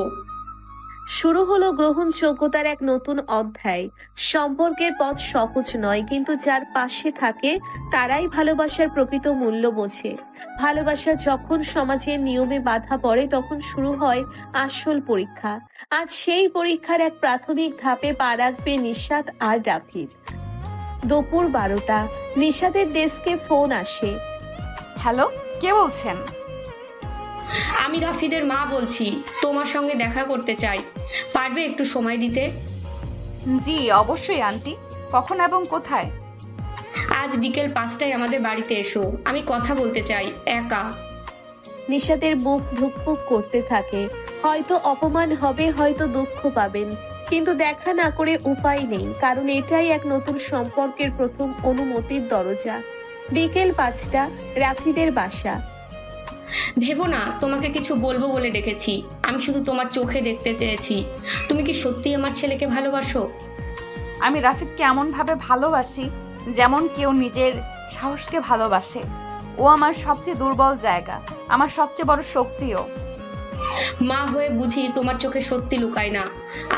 শুরু হলো গ্রহণযোগ্যতার এক নতুন অধ্যায়। সম্পর্কের পথ সহজ নয়, কিন্তু যার পাশে থাকে তারাই ভালোবাসার প্রকৃত মূল্য বোঝে। ভালোবাসা যখন সমাজের নিয়মে বাধা পড়ে, তখন শুরু হয় আসল পরীক্ষা। আজ সেই পরীক্ষার এক প্রাথমিক ধাপে পা রাখবে নিশাদ আর রাফিদ। দুপুর 12টা। নিশাদের ডেস্কে ফোন আসে। হ্যালো, কে বলছেন? আমি রাফিদের মা বলছি, তোমার সঙ্গে দেখা করতে চাই। পারবে একটু সময় দিতে? জি অবশ্যই আন্টি। কখন এবং কোথায়? আজ বিকেল 5টায় আমাদের বাড়িতে এসো, আমি কথা বলতে চাই, একা। নিশাদের বুক ধুকপুক করতে থাকে। হয়তো অপমান হবে, হয়তো দুঃখ পাবেন, কিন্তু দেখা না করে উপায় নেই, কারণ এটাই এক নতুন সম্পর্কের প্রথম অনুমতির দরজা। বিকেল 5টা। রাফিদের বাসা। ভেবো না তোমাকে কিছু বলবো বলে ডেকেছি। আমি শুধু তোমার চোখে দেখতে চেয়েছি, তুমি কি সত্যিই আমার ছেলেকে ভালোবাসো? আমি রাফিদকে এমনভাবে ভালোবাসি যেমন কেউ নিজের সাহসকে ভালোবাসে। ও আমার সবচেয়ে দুর্বল জায়গা, আমার সবচেয়ে বড় শক্তিও। মা হয়ে বুঝি তোমার চোখে সত্যি লুকায় না।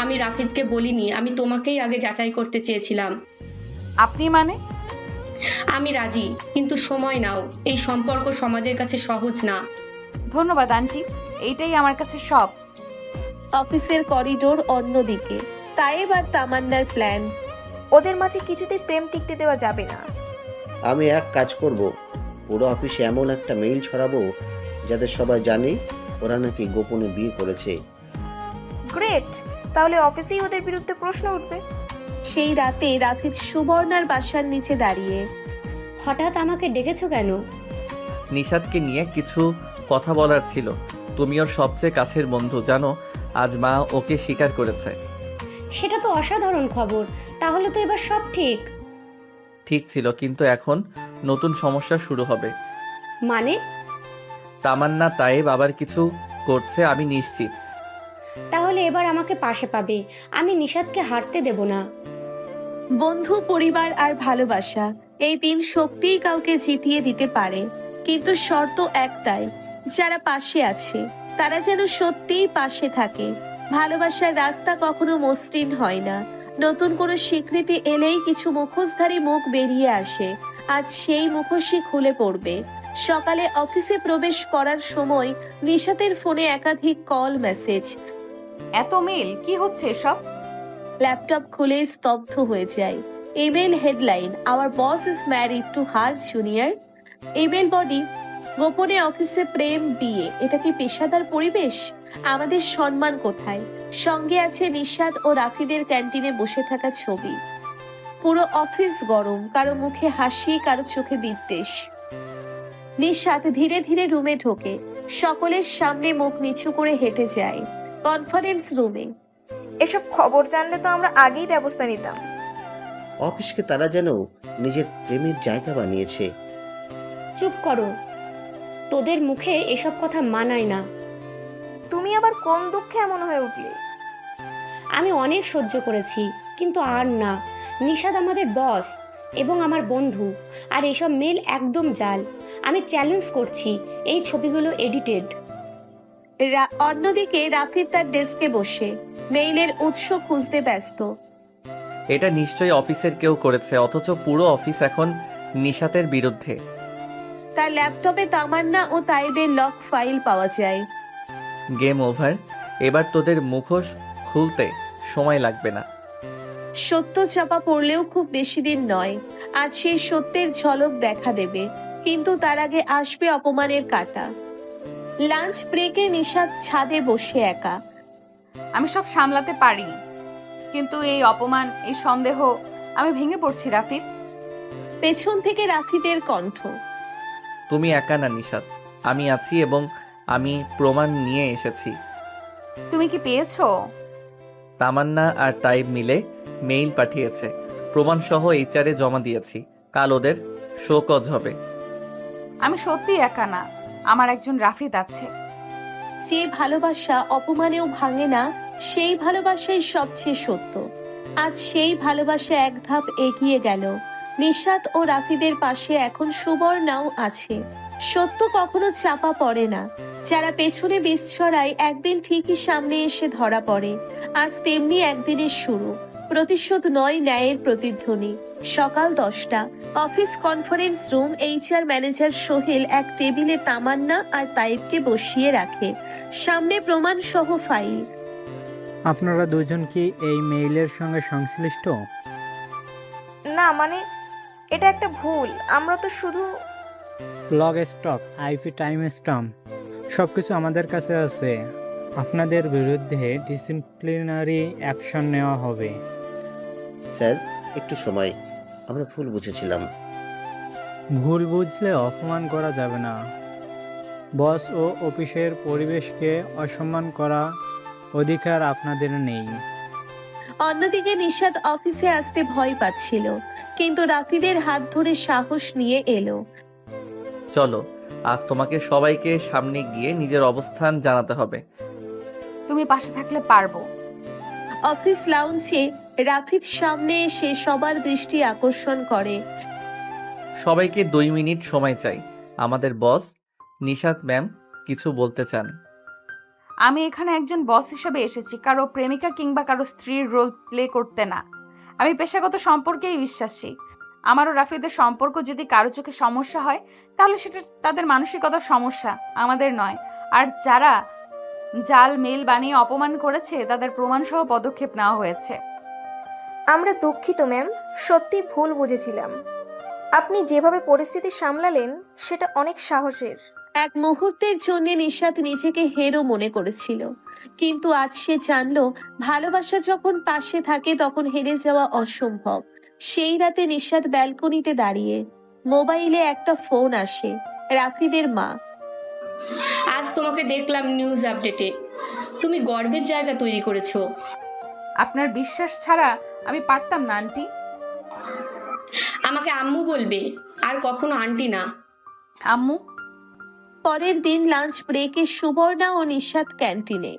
আমি রাফিদকে বলিনি, আমি তোমাকেই আগে যাচাই করতে চেয়েছিলাম। আপনি মানে? আমি রাজি, কিন্তু সময় নাও। এই সম্পর্ক সমাজের কাছে সহজ না। ধন্যবাদ আন্টি, এইটাই আমার কাছে সব। অফিসের করিডোর অন্যদিকে তাইব আর তামান্নার প্ল্যান। ওদের মাঝে কিছুতেই প্রেম টিকতে দেওয়া যাবে না। আমি এক কাজ করব, পুরো অফিসে এমন একটা মেইল ছড়াবো যাতে সবাই জানে ওরা নাকি গোপনে বিয়ে করেছে। গ্রেট, তাহলে অফিসেই ওদের বিরুদ্ধে প্রশ্ন উঠবে। সেই রাতে রাফিদ সুবর্ণার বাসার নিচে দাঁড়িয়ে। হঠাৎ আমাকে ডেকেছো কেন? নিশাদকে নিয়ে কিছু কথা বলার ছিল। তুমি ওর সবচেয়ে কাছের বন্ধু, জানো আজ মা ওকে স্বীকার করেছে। সেটা তো অসাধারণ খবর। তাহলে তো এবার সব ঠিক। ঠিক ছিল, কিন্তু এখন নতুন সমস্যা শুরু হবে। মানে? তামান্না তাইব আবার কিছু করছে, আমি নিশ্চিত। তাহলে এবার আমাকে পাশে পাবে। আমি নিশাদকে হারতে দেব না। বন্ধু, পরিবার আর ভালোবাসা, এই তিন শক্তিই কাউকে জিতিয়ে দিতে পারে, কিন্তু শর্ত একটাই, যারা পাশে আছে তারা যেন সত্যিই পাশে থাকে। ভালোবাসার রাস্তা কখনো মসৃণ হয় না। নতুন কোনো স্বীকৃতি এলেই কিছু মুখোশধারী মুখ বেরিয়ে আসে। আজ সেই মুখোশই খুলে পড়বে। সকালে অফিসে প্রবেশ করার সময় নিশাতের ফোনে একাধিক কল মেসেজ। এত মেল, কি হচ্ছে এসব? ল্যাপটপ খুলে স্তব্ধ হয়ে যায়। Email headline, our boss is married to her junior. Email body, গোপনে অফিসে প্রেম বিয়ে, এটা কি পেশাদার পরিবেশ? আমাদের সম্মান কোথায়? সঙ্গে আছে নিশাদ ও রাফিদের ক্যান্টিনে বসে থাকা ছবি। পুরো অফিস গরম, কারো মুখে হাসি, কারো চোখে বিদ্বেষ। নিশাদ ধীরে ধীরে রুমে ঢোকে, সকলের সামনে মুখ নিচু করে হেঁটে যায় কনফারেন্স রুমে। এসব খবর জানলে তো আমরা আগেই ব্যবস্থা নিতাম। অফিসকে তারা যেন নিজের প্রেমের জায়গা বানিয়েছে। চুপ করো, তোদের মুখে এসব কথা মানায় না। তুমি আবার কোন দুঃখে এমন হয়ে উঠলে? আমি অনেক সহ্য করেছি, কিন্তু আর না। নিশাদ আমাদের বস এবং আমার বন্ধু, আর এসব মেল একদম জাল। আমি চ্যালেঞ্জ করছি, এই ছবিগুলো এডিটেড। অন্যদিকে রাফিদ তার ডেস্কে বসে মেইলের উৎস খুঁজতে ব্যস্ত। এটা নিশ্চয়ই অফিসের কেউ করেছে, অথচ পুরো অফিস এখন নিশাতের বিরুদ্ধে। তার ল্যাপটপে তামান্না ও তাইবের লক ফাইল পাওয়া যায়। গেম ওভার, এবার তোদের মুখোশ খুলতে সময় লাগবে না। সত্য চাপা পড়লেও খুব বেশি দিন নয়, আজ সেই সত্যের ঝলক দেখা দেবে, কিন্তু তার আগে আসবে অপমানের কাঁটা। লাঞ্চ ব্রেকে নিশাদ ছাদে বসে একা। আমি সব সামলাতে পারি, কিন্তু এই অপমান, এই সন্দেহ, আমি ভেঙে পড়ছি রাফিদ। পেছন থেকে রাফিদের কণ্ঠ। তুমি একা না নিশাত, আমি আছি এবং আমি প্রমাণ নিয়ে এসেছি। তুমি কি পেয়েছো? তামান্না আর তাইব মিলে মেইল পাঠিয়েছে, প্রমাণ সহ এইচআরে জমা দিয়েছি। কাল ওদের শোকজ হবে। আমি সত্যি একা না, আমার একজন রাফিদ আছে। যে ভালোবাসা অপমানেও ভাঙে না, সেই ভালোবাসাই সবচেয়ে সত্য। আজ সেই ভালোবাসা এক ধাপ এগিয়ে গেল। নিশাত ও রাফিদের পাশে এখন সুবর্ণাও আছে। সত্য কখনো চাপা পড়ে না, যারা পেছনে বিষ ছড়ায় একদিন ঠিকই সামনে এসে ধরা পড়ে। আজ তেমনি একদিনের শুরু, প্রতিশোধ নয়, ন্যায়ের প্রতিধ্বনি। সকাল 10টা, office conference room. HR manager Sohel এক টেবিলে তামান্না আর তাইবকে বসিয়ে রাখে, সামনে প্রমাণ সহ ফাইল। আপনারা দুজন কি এই মেইলের সঙ্গে সংশ্লিষ্ট? না, মানে এটা একটা ভুল। আমরা তো শুধু log stock, IP time stamp সব কিছু আমাদের কাছে আছে। আপনাদের বিরুদ্ধে ডিসিপ্লিনারি অ্যাকশন নেওয়া হবে। স্যার, একটু সময়, আমরা ভুল বুঝেছিলাম। ভুল বুঝলে অপমান করা যাবে না। বস ও অফিসের পরিবেশকে অসম্মান করা অধিকার আপনাদের নেই। অন্যদিকে নিশাদ অফিসে আসতে ভয় পাচ্ছিল, কিন্তু রাফিদের হাত ধরে সাহস নিয়ে এলো। চলো, আজ তোমাকে সবাইকে সামনে গিয়ে নিজের অবস্থান জানাতে হবে। তুমি পাশে থাকলে পারবো। অফিস লাউঞ্জে রাফিদ সামনে এসে সবার দৃষ্টি আকর্ষণ করে। সবাইকে 2 মিনিট সময় চাই, আমাদের বস নিশাত ম্যাম কিছু বলতে চান। আমি এখানে একজন বস হিসেবে এসেছি, কারো প্রেমিকা কিংবা কারো স্ত্রীর রোল প্লে করতে না। আমি পেশাগত সম্পর্কেই বিশ্বাসী। আমারও রাফিদের সম্পর্ক যদি কারো চোখে সমস্যা হয় তাহলে সেটা তাদের মানসিকতার সমস্যা, আমাদের নয়। আর যারা জাল মেল বানিয়ে অপমান করেছে তাদের প্রমাণসহ পদক্ষেপ নেওয়া হয়েছে। আমরা দুঃখিত ম্যাম, সত্যি ভুল বুঝেছিলাম। আপনি যেভাবে পরিস্থিতি সামলালেন সেটা অনেক সাহসের। এক মুহূর্তের জন্য নিশাত নিজেকে হেরো মনে করেছিল, কিন্তু আজ সে জানলো ভালোবাসা যখন পাশে থাকে তখন হেরে যাওয়া অসম্ভব। সেই রাতে নিশাত ব্যালকনিতে দাঁড়িয়ে, মোবাইলে একটা ফোন আসে, রাফিদের মা। আজ তোমাকে দেখলাম নিউজ আপডেটে, তুমি গর্বের জায়গা তৈরি করেছো। আপনার বিশ্বাস ছাড়া আমি পারতাম না আন্টি। আমাকে আম্মু বলবে, আর কখনো আন্টি না। আম্মু। পরের দিন লাঞ্চ ব্রেকে সুবর্ণা ও নিশাত ক্যান্টিনে।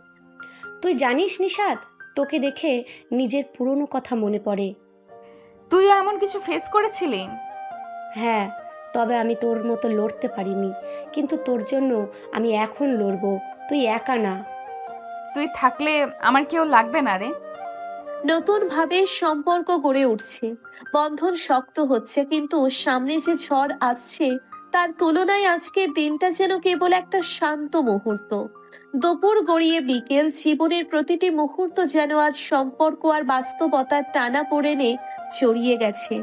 তুই জানিস নিশাত, তোকে দেখে নিজের পুরনো কথা মনে পড়ে। তুইও এমন কিছু ফেস করেছিলি? হ্যাঁ, তবে আমি তোর মতো লড়তে পারিনি, কিন্তু তোর জন্য আমি এখন লড়বো। তুই একা না। তুই থাকলে আমার কেউ লাগবে না রে। নতুন ভাবে সম্পর্ক গড়ে উঠছে, বন্ধন শক্ত হচ্ছে, কিন্তু সামনে যে ঝড় আসছে তার তুলনায় আজকের দিনটা যেন কেবল একটা শান্ত মুহূর্ত। দুপুর গড়িয়ে বিকেল, জীবনের প্রতিটি মুহূর্ত যেন আজ সম্পর্ক আর বাস্তবতার টানা পড়েনে জড়িয়ে গেছে।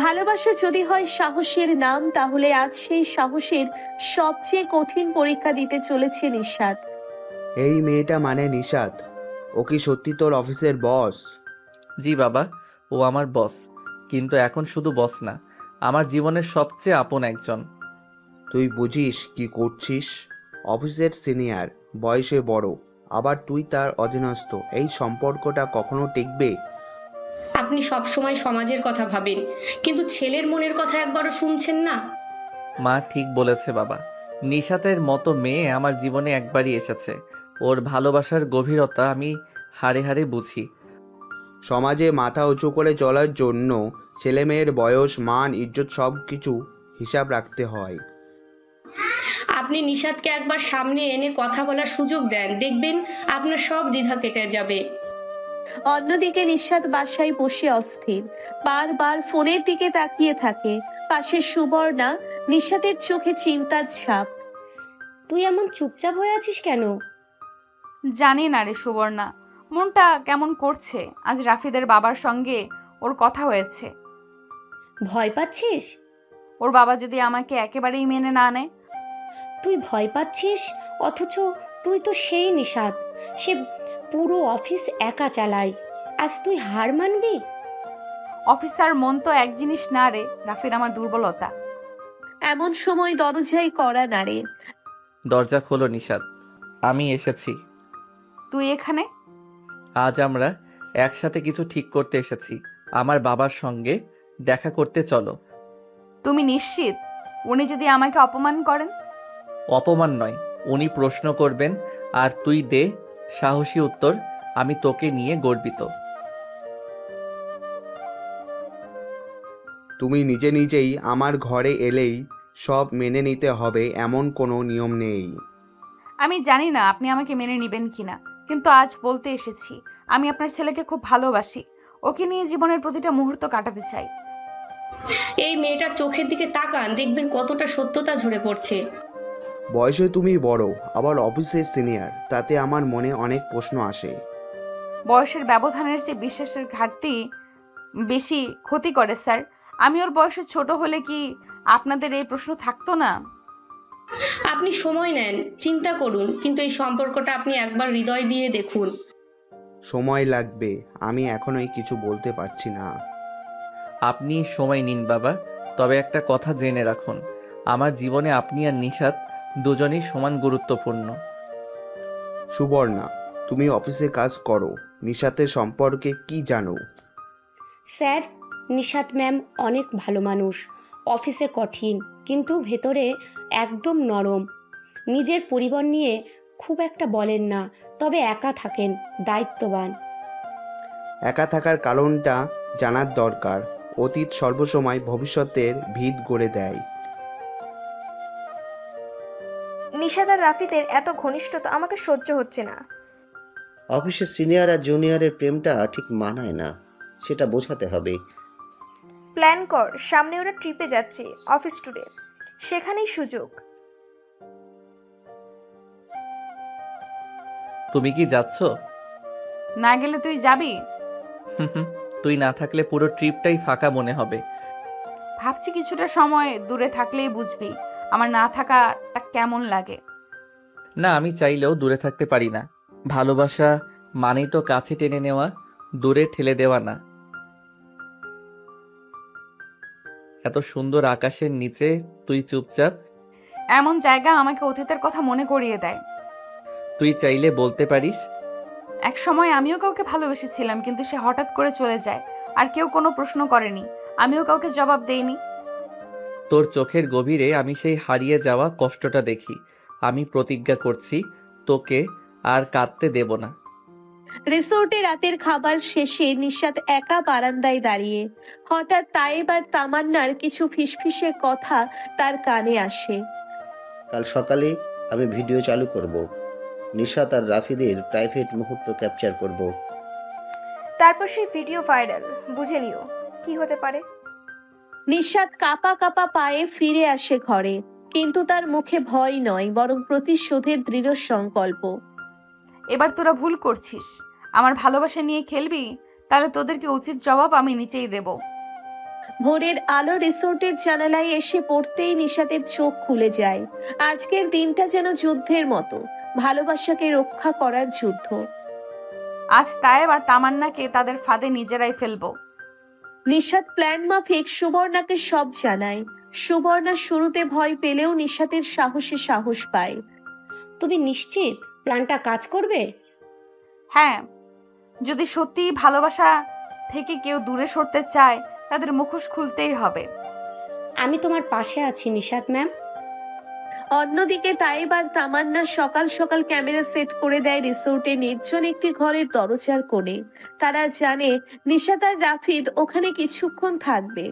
ভালোবাসা যদি হয় সাহসের নাম, তাহলে আজ সেই সাহসের সবচেয়ে কঠিন পরীক্ষা দিতে চলেছে নিশাত। এই মেয়েটা মানে নিশাত, ও কি সত্যি তোর অফিসের বস? জি বাবা, ও আমার বস, কিন্তু এখন শুধু বস না, আমার জীবনের সবচেয়ে আপন একজন। তুই বুঝিস কি করছিস? অফিসের সিনিয়র, বয়সে বড়, আবার তুই তার অধীনস্থ। এই সম্পর্কটা কখনো টিকবে? আপনি সব সময় সমাজের কথা ভাবেন, কিন্তু ছেলের মনের কথা একবারও শুনছেন না। মা ঠিক বলেছে বাবা, নিশাতের মতো মেয়ে আমার জীবনে একবারই এসেছে। ওর ভালোবাসার গভীরতা আমি হাড়ে হাড়ে বুঝি। সমাজে মাথা উঁচু করে চলার জন্য ছেলেমেয়ের বয়স, মান, ইজ্জত সব কিছু হিসাব রাখতে হয়। আপনি নিশাতকে একবার সামনে এনে কথা বলার সুযোগ দেন, দেখবেন আপনার সব দ্বিধা কেটে যাবে। অন্যদিকে নিশাত বাসায় বসে অস্থির, বারবার ফোনের দিকে তাকিয়ে থাকে। পাশে সুবর্ণা, নিশাতের চোখে চিন্তার ছাপ। তুই এমন চুপচাপ হয়ে আছিস কেন? জানি না রে সুবর্ণা, মনটা কেমন করছে। আজ রাফিদের বাবার সঙ্গে ওর কথা হয়েছে। ভয় পাচ্ছিস? ওর বাবা যদি আমাকে একেবারেই মেনে না নেয়? তুই ভয় পাচ্ছিস, অথচ তুই তো সেই নিশাত, সে পুরো অফিস একা চালায়। আজ তুই হার মানবি? অফিসার মন তো এক জিনিস না রে, রাফির আমার দুর্বলতা। এমন সময় দরজায় কড়া নাড়ে। দরজা খোলো নিশাত, আমি এসেছি। তুই এখানে? আজ আমরা একসাথে কিছু ঠিক করতে এসেছি। আমার বাবার সঙ্গে দেখা করতে চলো। তুমি নিশ্চিত উনি যদি আমাকে অপমান করেন? অপমান নয়, উনি প্রশ্ন করবেন আর তুই দে সাহসী উত্তর। আমি তোকে নিয়ে গর্বিত। তুমি নিজে নিজেই আমার ঘরে এলেই সব মেনে নিতে হবে এমন কোনো নিয়ম নেই। আমি জানি না আপনি আমাকে মেনে নেবেন কিনা, কিন্তু আজ বলতে এসেছি আমি আপনার ছেলেকে খুব ভালোবাসি। ওকে নিয়ে জীবনের প্রতিটা মুহূর্ত কাটাতে চাই। এই মেয়েটার চোখের দিকে তাকান, দেখবেন কতটা সত্যতা ঝরে পড়ছে। বয়সে তুমি বড়, আবার অফিসের সিনিয়র, তাতে আমার মনে অনেক প্রশ্ন আসে। বয়সের ব্যবধানের চেয়ে বিশ্বাসের ঘাটতি বেশি ক্ষতি করে স্যার। আমি ওর বয়সে ছোট হলে কি আপনাদের এই প্রশ্ন থাকতো না? আপনি সময় নেন, চিন্তা করুন, কিন্তু এই সম্পর্কটা আপনি একবার হৃদয় দিয়ে দেখুন। সময় লাগবে, আমি এখনোই কিছু বলতে পারছি না। আপনি সময় নিন বাবা, তবে একটা কথা জেনে রাখুন, আমার জীবনে আপনি আর নিশাত দুজনেই সমান গুরুত্বপূর্ণ। সুবর্ণা, তুমি অফিসে কাজ করো, নিশাতের সম্পর্কে কি জানো? স্যার, নিশাত ম্যাম অনেক ভালো মানুষ। অফিসে কঠিন, কিন্তু ভেতরে একদম নরম। নিজের পরিবার নিয়ে খুব একটা বলেন না, তবে একা থাকেন, দায়িত্ববান। একা থাকার কারণটা জানার দরকার। অতীত সর্বসময় ভবিষ্যতের ভিত গড়ে দেয়। নিশাদ আর রাফিদের এত ঘনিষ্ঠতা আমাকে সহ্য হচ্ছে না। অফিসের সিনিয়র আর জুনিয়রের প্রেমটা ঠিক মানায় না, সেটা বোঝাতে হবে। প্ল্যান কর, সামনে ওরা ট্রিপে যাচ্ছে অফিস ট্যুরে, সেখানেই সুযোগ। তুমি কি যাচ্ছ? না গেলে তুই যাবি? তুই না থাকলে পুরো ট্রিপটাই ফাঁকা মনে হবে। ভাবছি কিছুটা সময় দূরে থাকলেই বুঝবি আমার না থাকাটা কেমন লাগে। না, আমি চাইলেও দূরে থাকতে পারি না। ভালোবাসা মানেই তো কাছে টেনে নেওয়া, দূরে ঠেলে দেওয়া না। এত সুন্দর আকাশের নিচে তুই চুপচাপ। এমন জায়গা আমাকে অতীতের কথা মনে করিয়ে দেয়। তুই চাইলে বলতে পারিস। এক সময় আমিও কাউকে ভালোবেসেছিলাম, কিন্তু সে হঠাৎ করে চলে যায় আর কেউ কোনো প্রশ্ন করেনি, আমিও কাউকে জবাব দেইনি। তোর চোখের গভীরে আমি সেই হারিয়ে যাওয়া কষ্টটা দেখি। আমি প্রতিজ্ঞা করছি তোকে আর কাঁদতে দেব না। রিসোর্টে রাতের খাবার শেষে নিশাত একা বারান্দায় দাঁড়িয়ে। হঠাৎ তায়েব আর তামান্নার কিছু ফিসফিসে কথা তার কানে আসে। কাল সকালে আমি ভিডিও চালু করব, নিশাত আর রাফিদের প্রাইভেট মুহূর্ত ক্যাপচার করব। তারপর সেই ভিডিও ভাইরাল, বুঝে নিও কি হতে পারে। নিশাত কাঁপা কাঁপা পায়ে ফিরে আসে ঘরে, কিন্তু তার মুখে ভয় নয়, বরং প্রতিশোধের দৃঢ় সংকল্প। এবার তোরা ভুল করছিস। আমার ভালোবাসা নিয়ে খেলবি, তাহলে তোদেরকে উচিত জবাব আমি নিচেই দেব। ভোরের আলো রিসোর্টের জানালায় এসে পড়তেই নিশাতের চোখ খুলে যায়। আজকের দিনটা যেন যুদ্ধের মতো, ভালোবাসাকে রক্ষা করার যুদ্ধ। আজ তায়েব আর তামান্নাকে তাদের ফাঁদে নিজেরাই ফেলবো। নিশাত প্ল্যান মাফিক সুবর্ণাকে সব জানায়। সুবর্ণা শুরুতে ভয় পেলেও নিশাতের সাহসে সাহস পায়। তুমি নিশ্চিত প্ল্যানটা কাজ করবে? হ্যাঁ, যদি সত্যি ভালোবাসা থেকে কেউ দূরে সরতে চায় তাদের মুখোশ খুলতেই হবে। আমি তোমার পাশে আছি নিশাত ম্যাম। অন্যদিকে তাইব আর তামান্না সকাল সকাল ক্যামেরা সেট করে দেয় রিসোর্টে নির্জন একটি ঘরের দরজার কোণে। তারা জানে নিশাত আর রাফিদ ওখানে কিছুক্ষণ থাকবে।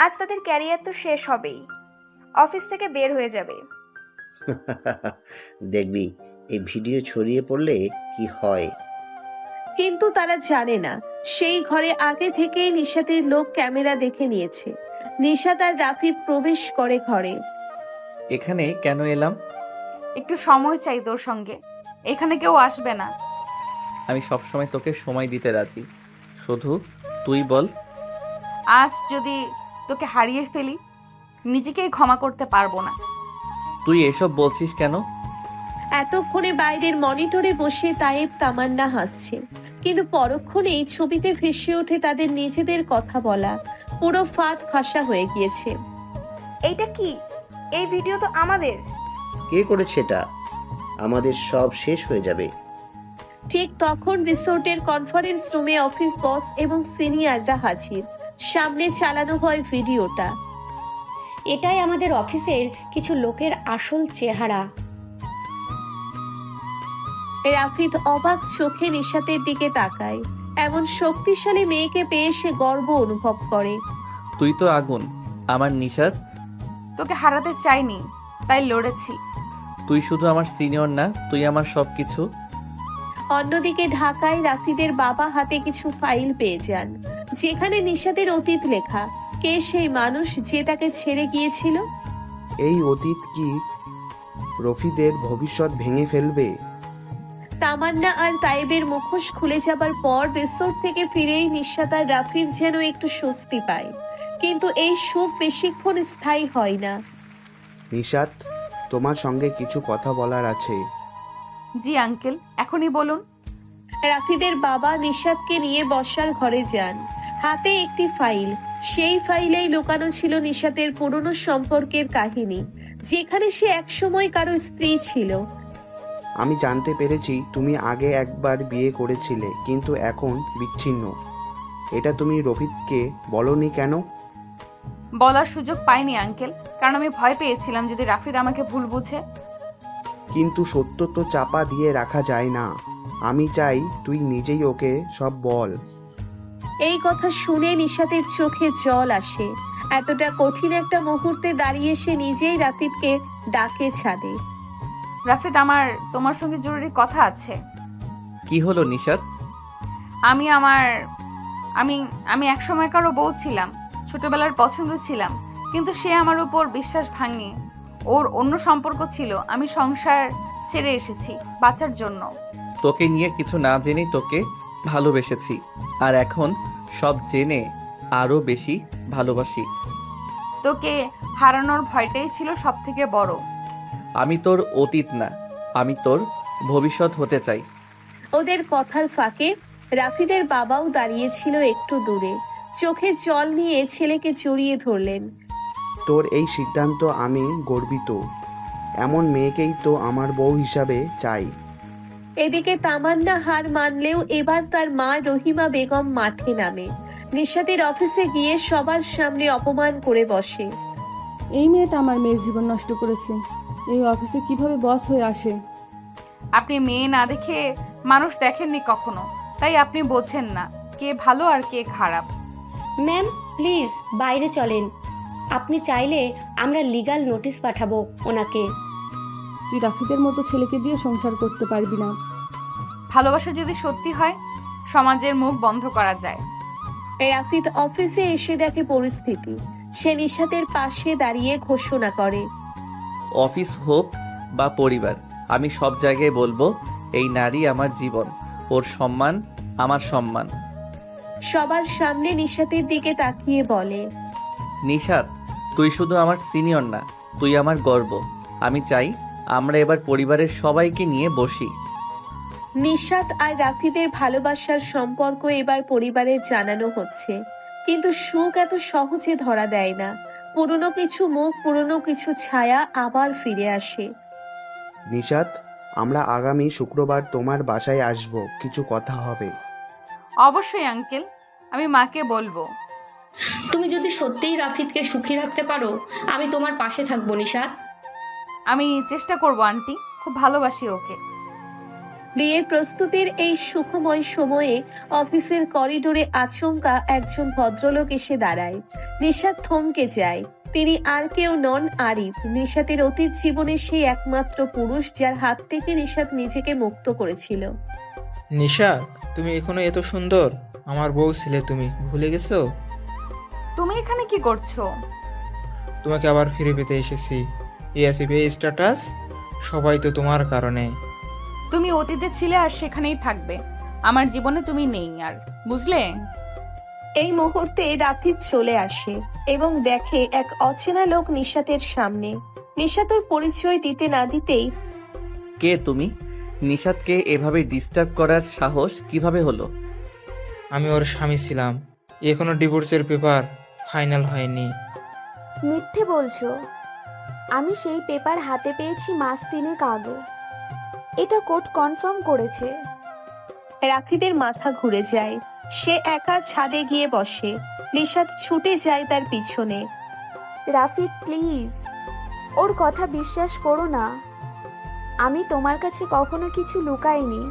আজ তাদের ক্যারিয়ার তো শেষ হবেই, অফিস থেকে বের হয়ে যাবে। দেখবি এই ভিডিও ছড়িয়ে পড়লে কি হয়। কিন্তু তারা জানে না সেই ঘরে আগে থেকেই নিশাতের লোক ক্যামেরা দেখে নিয়েছে। নিশাত আর রাফিদ প্রবেশ করে ঘরে। এখানে কেন এলাম? একটু সময় চাই তোর সঙ্গে, এখানে কেউ আসবে না। আমি সবসময় তোকে সময় দিতে রাজি, শুধু তুই বল। আজ যদি তোকে হারিয়ে ফেলি, নিজেকেই ক্ষমা করতে পারবো না। তুই এসব বলছিস কেন? এতক্ষণে বাইরের মনিটরে বসে তায়েব তামান্না হাসছে, কিন্তু পরক্ষণেই ছবিতে ভেসে ওঠে তাদের নিজেদের কথা বলা। পুরো ফাঁদ ফাঁসা হয়ে গিয়েছে। এইটা কি? এই ভিডিও তো আমাদের। কে করেছে এটা? আমাদের সব শেষ হয়ে যাবে। ঠিক তখন রিসোর্টের কনফারেন্স রুমে অফিস বস এবং সিনিয়ররা হাজির। সামনে চালানো হয় ভিডিওটা। এটাই আমাদের অফিসের কিছু লোকের আসল চেহারা। রাফিদ অবাক চোখে নিশাতের দিকে তাকায়। এমন শক্তিশালী মেয়েকে পেয়ে সে গর্ব অনুভব করে। তুই তো আগুন, আমার নিশাত। তোকে হারাতে চাইনি, তাই লড়েছি। তুই শুধু আমার সিনিয়র না, তুই আমার সবকিছু। অন্যদিকে ঢাকায় রাফিদের বাবা হাতে কিছু ফাইল পেয়ে যান, যেখানে নিশাতের অতীত লেখা। কে সেই মানুষ যে তাকে ছেড়ে গিয়েছিল? এই অতীত কি রফিদের ভবিষ্যৎ ভেঙে ফেলবে? তামান্না আর তাইবের মুখোশ খুলে যাবার পর রিসোর্ট থেকে ফিরেই নিশাত আর রাফিদ যেন একটু স্বস্তি পায়, কিন্তু এই সুখ বেশিক্ষণ স্থায়ী হয় না। নিশাত, তোমার সঙ্গে কিছু কথা বলার আছে। জি আঙ্কেল, এখনই বলুন। রাফিদের বাবা নিশাতকে নিয়ে বসার ঘরে যান। হাতে একটি ফাইল। সেই ফাইলেই লুকানো ছিল নিশাতের পুরনো সম্পর্কের কাহিনী, যেখানে সে একসময় কারো স্ত্রী ছিল। আমি জানতে পেরেছি তুমি আগে একবার বিয়ে করেছিলে, কিন্তু এখন বিচ্ছিন্ন। এটা তুমি রফিদকে বলনি কেন? বলার সুযোগ পাইনি আঙ্কেল, কারণ আমি ভয় পেয়েছিলাম যদি রাফিদ আমাকে ভুল বুঝে। কিন্তু সত্য তো চাপা দিয়ে রাখা যায় না। আমি চাই তুই নিজেই ওকে সব বল। এই কথা শুনে নিশাতের চোখে জল আসে। এতটা কঠিন একটা মুহূর্তে দাঁড়িয়ে সে নিজেই রাফিদকে ডাকে ছাদে। রাফিদ, আমার তোমার সঙ্গে জরুরি কথা আছে। কি হলো নিশাত? আমি আমি এক সময় কারো বউ ছিলাম, ছোটবেলার পছন্দ ছিলাম, কিন্তু সে আমার উপর বিশ্বাস ভাঙে। ওর অন্য সম্পর্ক ছিল। আমি সংসার ছেড়ে এসেছি বাঁচার জন্য। তোকে নিয়ে কিছু না জেনেই তোকে ভালোবেসেছি, আর এখন সব জেনে আরো বেশি ভালোবাসি। তোকে হারানোর ভয়টাই ছিল সব থেকে বড়। আমি তোর অতীত না, আমি তোর ভবিষ্যৎ হতে চাই। ওদের কথার ফাঁকে রাফিদের বাবাও দাঁড়িয়েছিল একটু দূরে, চোখে জল নিয়ে ছেলেকে জড়িয়ে ধরলেন। তোর এই সিদ্ধান্ত আমি গর্বিত। এমন মেয়েকেই তো আমার বউ হিসাবে চাই। এদিকে তামান্না হার মানলেও এবার তার মা রহিমা বেগম মাঠে নামে। নিশাতের অফিসে গিয়ে সবার সামনে অপমান করে বসে। এই মেয়েটা আমার মেয়ের জীবন নষ্ট করেছে। এই অফিসে কিভাবে বস হয়ে আসে? আপনি মেয়ে না দেখে মানুষ দেখেননি কখনো, তাই আপনি বোঝেন না কে ভালো আর কে খারাপ। ম্যাম প্লিজ বাইরে চলেন। আপনি চাইলে আমরা লিগ্যাল নোটিশ পাঠাবো ওনাকে। তুই রাফিদের মতো ছেলেকে দিয়ে সংসার করতে পারবি না। ভালোবাসা যদি সত্যি হয়, সমাজের মুখ বন্ধ করা যায়। রাফিদ অফিসে এসে দেখে পরিস্থিতি। সে নিশাতের পাশে দাঁড়িয়ে ঘোষণা করে, অফিস হোক বা পরিবার, আমি সব জায়গায় বলবো এই নারী আমার জীবন, ওর সম্মান আমার সম্মান। সবার সামনে নিশাতের দিকে তাকিয়ে বলে, নিশাত, তুই শুধু আমার সিনিয়র না, তুই আমার গর্ব। আমি চাই আমরা এবার পরিবারের সবাইকে নিয়ে বসি। নিশাত আর রাফিদের ভালোবাসার সম্পর্ক এবার পরিবারে জানানো হচ্ছে, কিন্তু সুখ এত সহজে ধরা দেয় না। পুরনো কিছু মুখ, পুরনো কিছু ছায়া আবার ফিরে আসে। নিশাত, আমরা আগামী শুক্রবার তোমার বাসায় আসব, কিছু কথা হবে। অবশ্যই আঙ্কেল, আমি মাকে বলবো। তুমি যদি সত্যিই রাফিদকে সুখী রাখতে পারো, আমি তোমার পাশে থাকবো নিশাত। আমি চেষ্টা করব আন্টি, খুব ভালোবাসি ওকে। বিয়ের প্রস্তুতির এই সুখময় সময়ে অফিসের করিডোরে আচমকা একজন ভদ্রলোক এসে দাঁড়ায়। নিশাত থমকে যায়। তিনি আর কেউ নন, আরিফ, নিশাতের অতীত জীবনে সেই একমাত্র পুরুষ যার হাত থেকে নিশাত নিজেকে মুক্ত করেছিল। নিশাত, তুমি এখনো এত সুন্দর। আমার বউ ছিলে তুমি, ভুলে গেছো? তুমি এখানে কি করছো? তোমাকে আবার ফিরে পেতে এসেছি। এই আসিফ, এই স্ট্যাটাস সবাই তো তোমার কারণে। তুমি অতীতে ছিলে আর সেখানেই থাকবে। আমার জীবনে তুমি নেই আর, বুঝলে? এই মুহূর্তে রাফিদ চলে আসে এবং দেখে এক অচেনা লোক নিশাতের সামনে। নিশাতের পরিচয় দিতে না দিতেই, কে তুমি? নিশাতকে এভাবে ডিস্টার্ব করার সাহস কিভাবে হলো? আমি ওর স্বামী ছিলাম। এখনো ডিভোর্সের পেপার ফাইনাল হয়নি। মিথ্যে বলছো। আমি সেই পেপার হাতে পেয়েছি মাস 3 আগে। এটা কোর্ট কনফার্ম করেছে। রাফিদের মাথা ঘুরে যায়। সে একা ছাদে গিয়ে বসে। নিশাত ছুটে যায় তার পিছনে। রাফিদ প্লিজ, ওর কথা বিশ্বাস করো না। আমি তোমার কাছে কখনো কিছু লুকাইনি।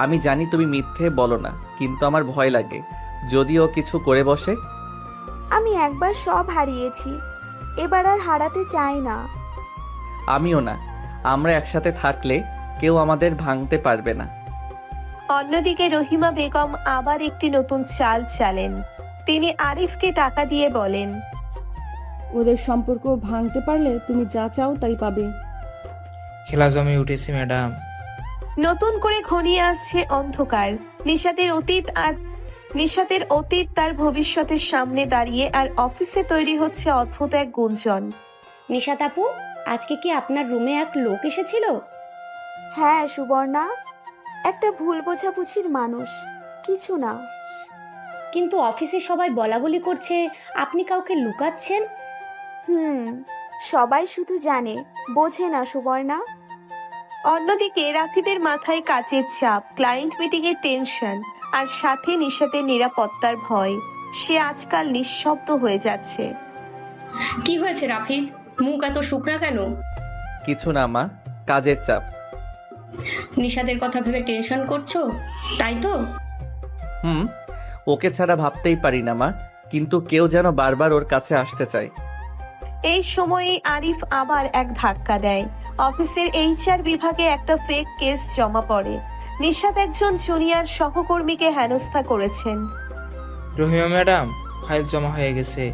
আমি জানি তুমি মিথ্যে বলো না, কিন্তু আমার ভয় লাগে যদি ও কিছু করে বসে। আমি একবার সব হারিয়েছি, এবার আর হারাতে চাই না। আমিও না। আমরা একসাথে থাকলে কেউ আমাদের ভাঙতে পারবে না। অন্যদিকে রহিমা বেগম আবার একটি নতুন চাল চালেন। তিনি আরিফকে টাকা দিয়ে বলেন, ওদের সম্পর্ক ভাঙতে পারলে তুমি যা চাও তাই পাবে। খেলা জমে উঠেছে ম্যাডাম। নতুন করে ঘনিয়ে আসছে অন্ধকার। নিশাতের অতীত তার ভবিষ্যতের সামনে দাঁড়িয়ে, আর অফিসে তৈরি হচ্ছে অদ্ভুত এক গুঞ্জন। নিশাত আপু, আজকে কি আপনার রুমে এক লোক এসেছিল? হ্যাঁ সুবর্ণা, একটা ভুল বোঝাবুঝির মানুষ, কিছু না। কিন্তু অফিসে সবাই বলাবলি করছে আপনি কাউকে লুকাচ্ছেন। সবাই শুধু জানে, বোঝে না সুবর্ণা। অন্যদিকে রাফিদের মাথায় কাজের চাপ, ক্লায়েন্ট মিটিং এর টেনশন, আর সাথে নিশাতের নিরাপত্তার ভয়। সে আজকাল নিঃশব্দ হয়ে যাচ্ছে। কি হয়েছে রাফিদ, মুখ এত শুকনা কেন? কিছু না মা, কাজের চাপ। নিশাদের কথা ভেবে টেনশন করছো, তাই তো? ওকে ছাড়া ভাবতেই পারি না মা, কিন্তু কেউ যেন বারবার ওর কাছে আসতে চায়। এই সময়ে আরিফ আবার এক ধাক্কা দেয়। অফিসের HR বিভাগে একটা ফেক কেস জমা পড়ে। নিশাত একজন জুনিয়র সহকর্মীকে হেনস্থা করেছেন। রহিমা ম্যাডাম, ফাইল জমা হয়ে গেছে,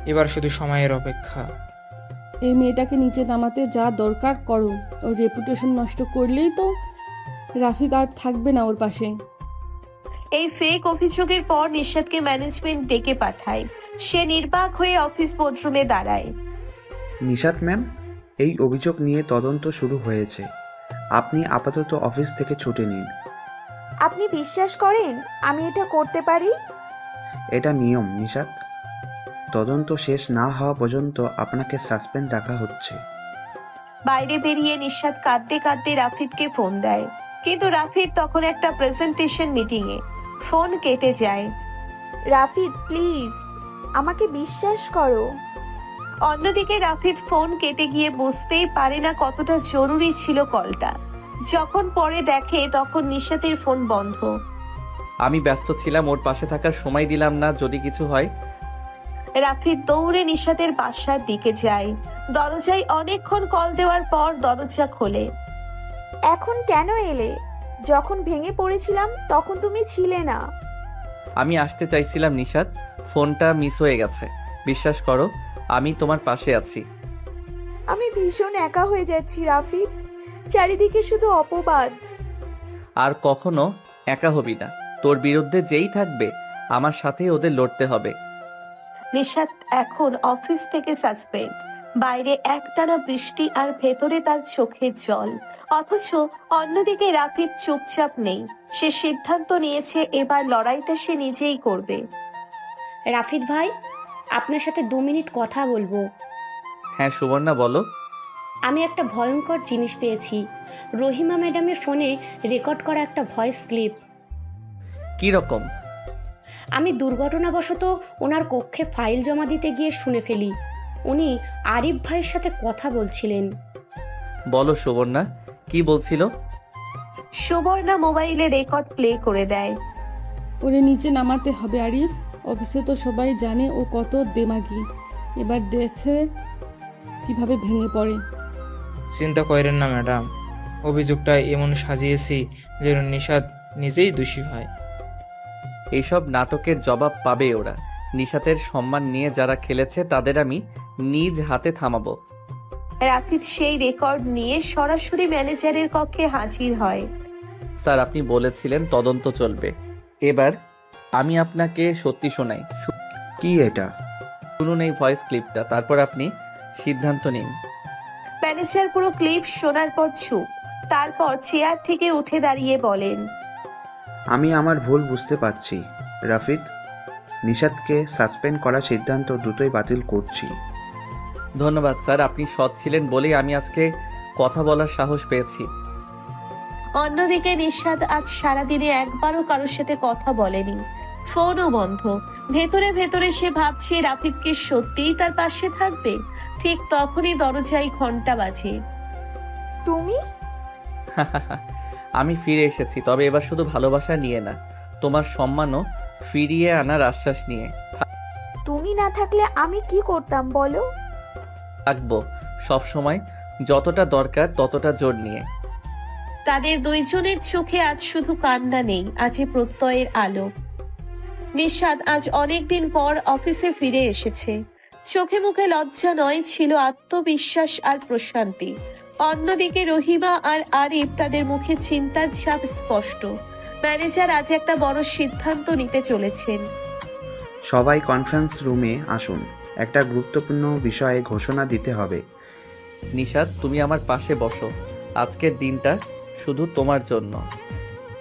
এবার শুধু সময়ের অপেক্ষা। এই মেয়েটাকে নিচে নামাতে যা দরকার করো, ওর রেপুটেশন নষ্ট করলেই তো রাফিদ আর থাকবে না ওর পাশে। এই ফেক অভিযোগের পর নিশাতকে ম্যানেজমেন্ট ডেকে পাঠায়। সে নির্বাক হয়ে অফিস বোর্ডরুমে দাঁড়ায়। নিশাত ম্যাম, এই অভিযোগ নিয়ে তদন্ত শুরু হয়েছে। আপনি আপাতত অফিস থেকে ছুটি নিন। আপনি বিশ্বাস করেন আমি এটা করতে পারি? এটা নিয়ম নিশাত। তদন্ত শেষ না হওয়া পর্যন্ত আপনাকে সাসপেন্ড রাখা হচ্ছে। বাইরে বেরিয়ে নিশাত কাঁদতে কাঁদতে রাফিদকে ফোন দেয়, কিন্তু রাফিদ তখন একটা প্রেজেন্টেশন মিটিংয়ে। ফোন কেটে যায়। রাফিদ প্লিজ, আমাকে বিশ্বাস করো। অন্যদিকে রাফিদ ফোন কেটে গিয়ে বুঝতেই পারে না কতটা জরুরি ছিল কলটা। যখন পরে দেখে তখন নিশাতের ফোন বন্ধ। আমি ব্যস্ত ছিলাম, ওর পাশে থাকার সময় দিলাম না, যদি কিছু হয়। রাফিদ দৌড়ে নিশাতের বাসার দিকে যায়। দরজায় অনেকক্ষণ কল দেওয়ার পর দরজা খোলে। এখন কেন এলে? যখন ভেঙে পড়েছিলাম তখন তুমি ছিলে না। আমি আসতে চাইছিলাম নিশাত, ফোনটা মিস হয়ে গেছে। বিশ্বাস করো, আমি তোমার পাশে আছি। আমি ভীষণ একা হয়ে যাচ্ছি রাফিদ, চারিদিকে শুধু অপবাদ। আর কখনো একা হবি না। তোর বিরুদ্ধে যেই থাকবে আমার সাথে ওদের লড়তে হবে। নিশাত এখন অফিস থেকে সাসপেন্ড। বাইরে একটানা বৃষ্টি আর ভেতরে তার চোখের জল। অথচ অন্যদিকে রাফিদ চুপচাপ নেই। সে সিদ্ধান্ত নিয়েছে এবার লড়াইটা সে নিজেই করবে। রাফিদ ভাই, আপনার সাথে 2 মিনিট কথা বলবো। হ্যাঁ সুবর্ণা, বলো। আমি একটা ভয়ঙ্কর জিনিস পেয়েছি। রহিমা ম্যাডামের ফোনে রেকর্ড করা একটা ভয়েস ক্লিপ। কি রকম? আমি দুর্ঘটনাবশত ওনার কক্ষে ফাইল জমা দিতে গিয়ে শুনে ফেলি। উনি আরিফ ভাইয়ের সাথে কথা বলছিলেন। বলো সুবর্ণা, কি বলছিল? সুবর্ণা মোবাইলে রেকর্ড প্লে করে দেয়। ওরে নিচে নামাতে হবে আরিফ, অফিসে তো সবাই জানে ও কত দেমাগি। এবার দেখে কিভাবে ভেঙে পড়ে। চিন্তা করেন না ম্যাডাম, অভিযোগটা এমন সাজিয়েছি যেন নিশাত নিজেই দোষী হয়। এইসব নাটকের জবাব পাবে ওরা। নিশাতের সম্মান নিয়ে যারা খেলেছে তাদের আমি নিজ হাতে থামাবো। রাফিদ সেই রেকর্ড নিয়ে সরাসরি ম্যানেজারের কক্ষে হাজির হয়। স্যার, আপনি বলেছিলেন তদন্ত চলবে। এবার আমি আপনাকে সত্যি শোনাই। কি এটা? শুনুন এই ভয়েস ক্লিপটা, তারপর আপনি সিদ্ধান্ত নিন। ম্যানেজার পুরো ক্লিপ শোনার পর চুপ। তারপর চেয়ার থেকে উঠে দাঁড়িয়ে বলেন, আমি আমার ভুল বুঝতে পারছি রাফিদ। নিশাতকে সাসপেন্ড করার সিদ্ধান্ত দ্রুতই বাতিল করছি। ধন্যবাদ স্যার, আপনি সৎ ছিলেন বলেই আমি আজকে কথা বলার সাহস পেয়েছি। অন্যদিকে নিশাত আজ সারাদিনে একবারও কারোর সাথে কথা বলেনি। ফোনও বন্ধ। ভেতরে ভেতরে সে ভাবছে রাফিদকে সত্যিই তার পাশে থাকবে। ঠিক তখনই দরজায় ঘন্টা বাজে। তুমি? আমি ফিরে এসেছি, তবে এবার শুধু ভালোবাসা নিয়ে না, তোমার সম্মানও ফিরিয়ে আনার আশ্বাস নিয়ে। তুমি না থাকলে আমি কি করতাম বলো? থাকবো সবসময়, যতটা দরকার ততটা জোর নিয়ে। তাদের দুইজনের চোখে আজ শুধু কান্না নেই, আছে প্রত্যয়ের আলো। নিশাত আজ অনেকদিন পর অফিসে ফিরে এসেছে। চোখে মুখে লজ্জা নয়, ছিল আত্মবিশ্বাস আর প্রশান্তি। অন্যদিকে রহিমা আর আরিফ, তাদের মুখে চিন্তার ছাপ স্পষ্ট। ম্যানেজার আজ একটা বড় সিদ্ধান্ত নিতে চলেছেন। সবাই কনফারেন্স রুমে আসুন, একটা গুরুত্বপূর্ণ বিষয়ে ঘোষণা দিতে হবে। নিশাত, তুমি আমার পাশে বসো। আজকের দিনটা শুধু তোমার জন্য।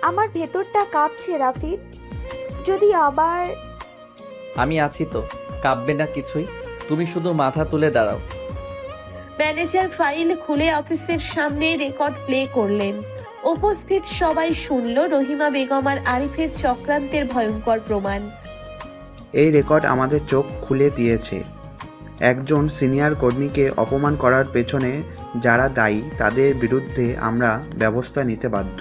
আমার ভেতরটা কাঁপছে রাফিদ, যদি আবার। আমি আছি তো, কাঁপবে না কিছুই। তুমি শুধু মাথা তুলে দাঁড়াও। ম্যানেজার ফাইল খুলে অফিসের সামনে রেকর্ড প্লে করলেন। উপস্থিত সবাই শুনল রহিমা বেগম আর আরিফের চক্রান্তের ভয়ঙ্কর প্রমাণ। এই রেকর্ড আমাদের চোখ খুলে দিয়েছে। একজন সিনিয়র কর্মীকে অপমান করার পেছনে যারা দায়ী তাদের বিরুদ্ধে আমরা ব্যবস্থা নিতে বাধ্য।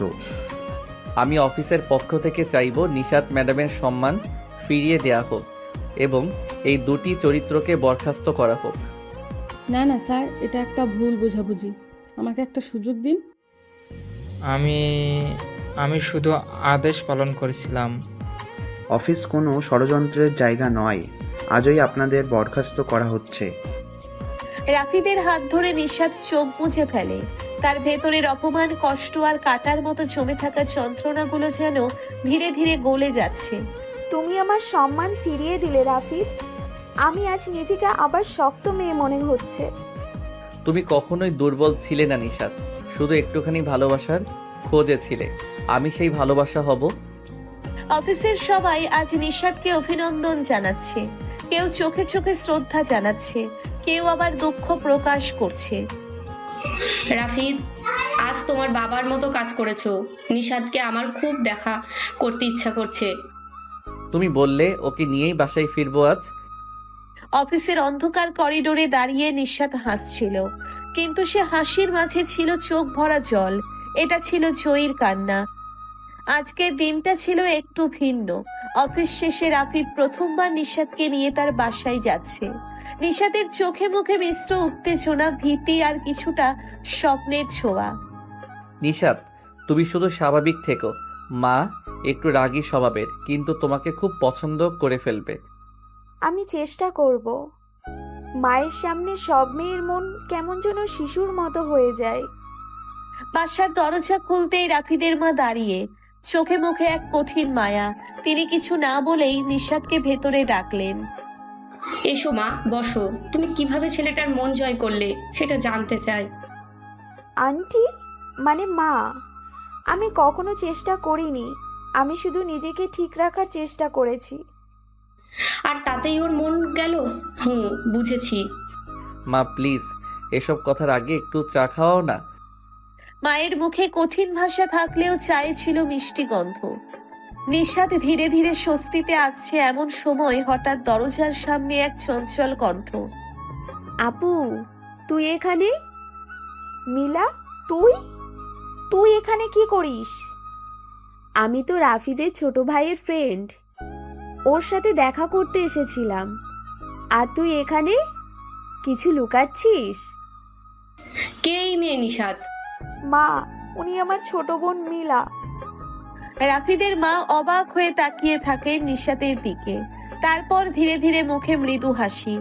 আমি অফিসের পক্ষ থেকে চাইব নিশাত ম্যাডামের সম্মান ফিরিয়ে দেয়া হোক এবং এই দুটি চরিত্রকে বরখাস্ত করা হোক। না না স্যার, এটা একটা ভুল বোঝাবুঝি। আমাকে একটা সুযোগ দিন। আমি আমি শুধু আদেশ পালন করেছিলাম। অফিস কোনো ষড়যন্ত্রের জায়গা নয়। আজই আপনাদের বরখাস্ত করা হচ্ছে। রাফিদের হাত ধরে নিশাদ চোখ মুছে ফেলে। তার ভেতরের অপমান, কষ্ট আর কাটার মতো জমে থাকা যন্ত্রণাগুলো যেন ধীরে ধীরে গলে যাচ্ছে। তুমি আমার সম্মান ফিরিয়ে দিলে রাফিদ। আমি আজ নিজেকে আবার শক্ত মেয়ে মনে হচ্ছে। তুমি কখনোই দুর্বল ছিলে না নিশাত, শুধু একটুখানি ভালোবাসার খোঁজে ছিলে। আমি সেই ভালোবাসা হব। অফিসের সবাই আজ নিশাদকে অভিনন্দন জানাচ্ছে। কেউ চোখে চোখে শ্রদ্ধা জানাচ্ছে, কেউ আবার দুঃখ প্রকাশ করছে। রাফিদ, আজ তোমার বাবার মতো কাজ করেছো। নিশাদকে আমার খুব দেখা করতে ইচ্ছা করছে। তুমি বললে ওকে নিয়েই বাসায় ফিরবো আজ। অফিসের অন্ধকার করিডোরে দাঁড়িয়ে নিশাদ হাসছিল, কিন্তু সে হাসির মাঝে ছিল চোখ ভরা জল। এটা ছিল জয়ীর কান্না। আজকের দিনটা ছিল একটু ভিন্ন। অফিস শেষে রাফিদ প্রথমবার নিশাদকে নিয়ে তার বাসায় যাচ্ছে। নিশাদের চোখে মুখে মিশ্র উত্তেজনা, ভীতি আর কিছুটা স্বপ্নের ছোঁয়া। নিশাত, তুমি শুধু স্বাভাবিক থেকো। মা একটু রাগী স্বভাবের, কিন্তু তোমাকে খুব পছন্দ করে ফেলবে। আমি চেষ্টা করব। মায়ের সামনে সব মেয়ের মন কেমন যেন শিশুর মতো হয়ে যায়। বাসার দরজা খুলতেই রাফিদের মা দাঁড়িয়ে, চোখে মুখে এক কঠিন মায়া। তিনি কিছু না বলেই নিশাদকে ভেতরে ডাকলেন। এসো মা, বসো। তুমি কিভাবে ছেলেটার মন জয় করলে সেটা জানতে চাই। আন্টি, মানে মা, আমি কখনো চেষ্টা করিনি। আমি শুধু নিজেকে ঠিক রাখার চেষ্টা করেছি। আর তাতেই ওর মন গেল? বুঝেছি। মা প্লিজ, এসব কথার আগে একটু চা খাওয়াও না। মায়ের মুখে কঠিন ভাষা থাকলেও চায়ে ছিল মিষ্টি গন্ধ। নিশাদ ধীরে ধীরে স্বস্তিতে আসছে এমন সময় হঠাৎ দরজার সামনে এক চঞ্চল কণ্ঠ। আপু, তুই এখানে? মিলা, তুই তুই এখানে কি করিস? আমি তো রাফিদের ছোট ভাইয়ের ফ্রেন্ড, ওর সাথে দেখা করতে এসেছিলাম। আর তুই এখানে কিছু লুকাচ্ছিস? কে এই মেয়ে নিশাদ? মা, উনি আমার ছোট বোন মিলা। রাফিদের মা অবাক হয়ে তাকিয়ে থাকে নিশাদের দিকে, তারপর ধীরে ধীরে মুখে মৃদু হাসি।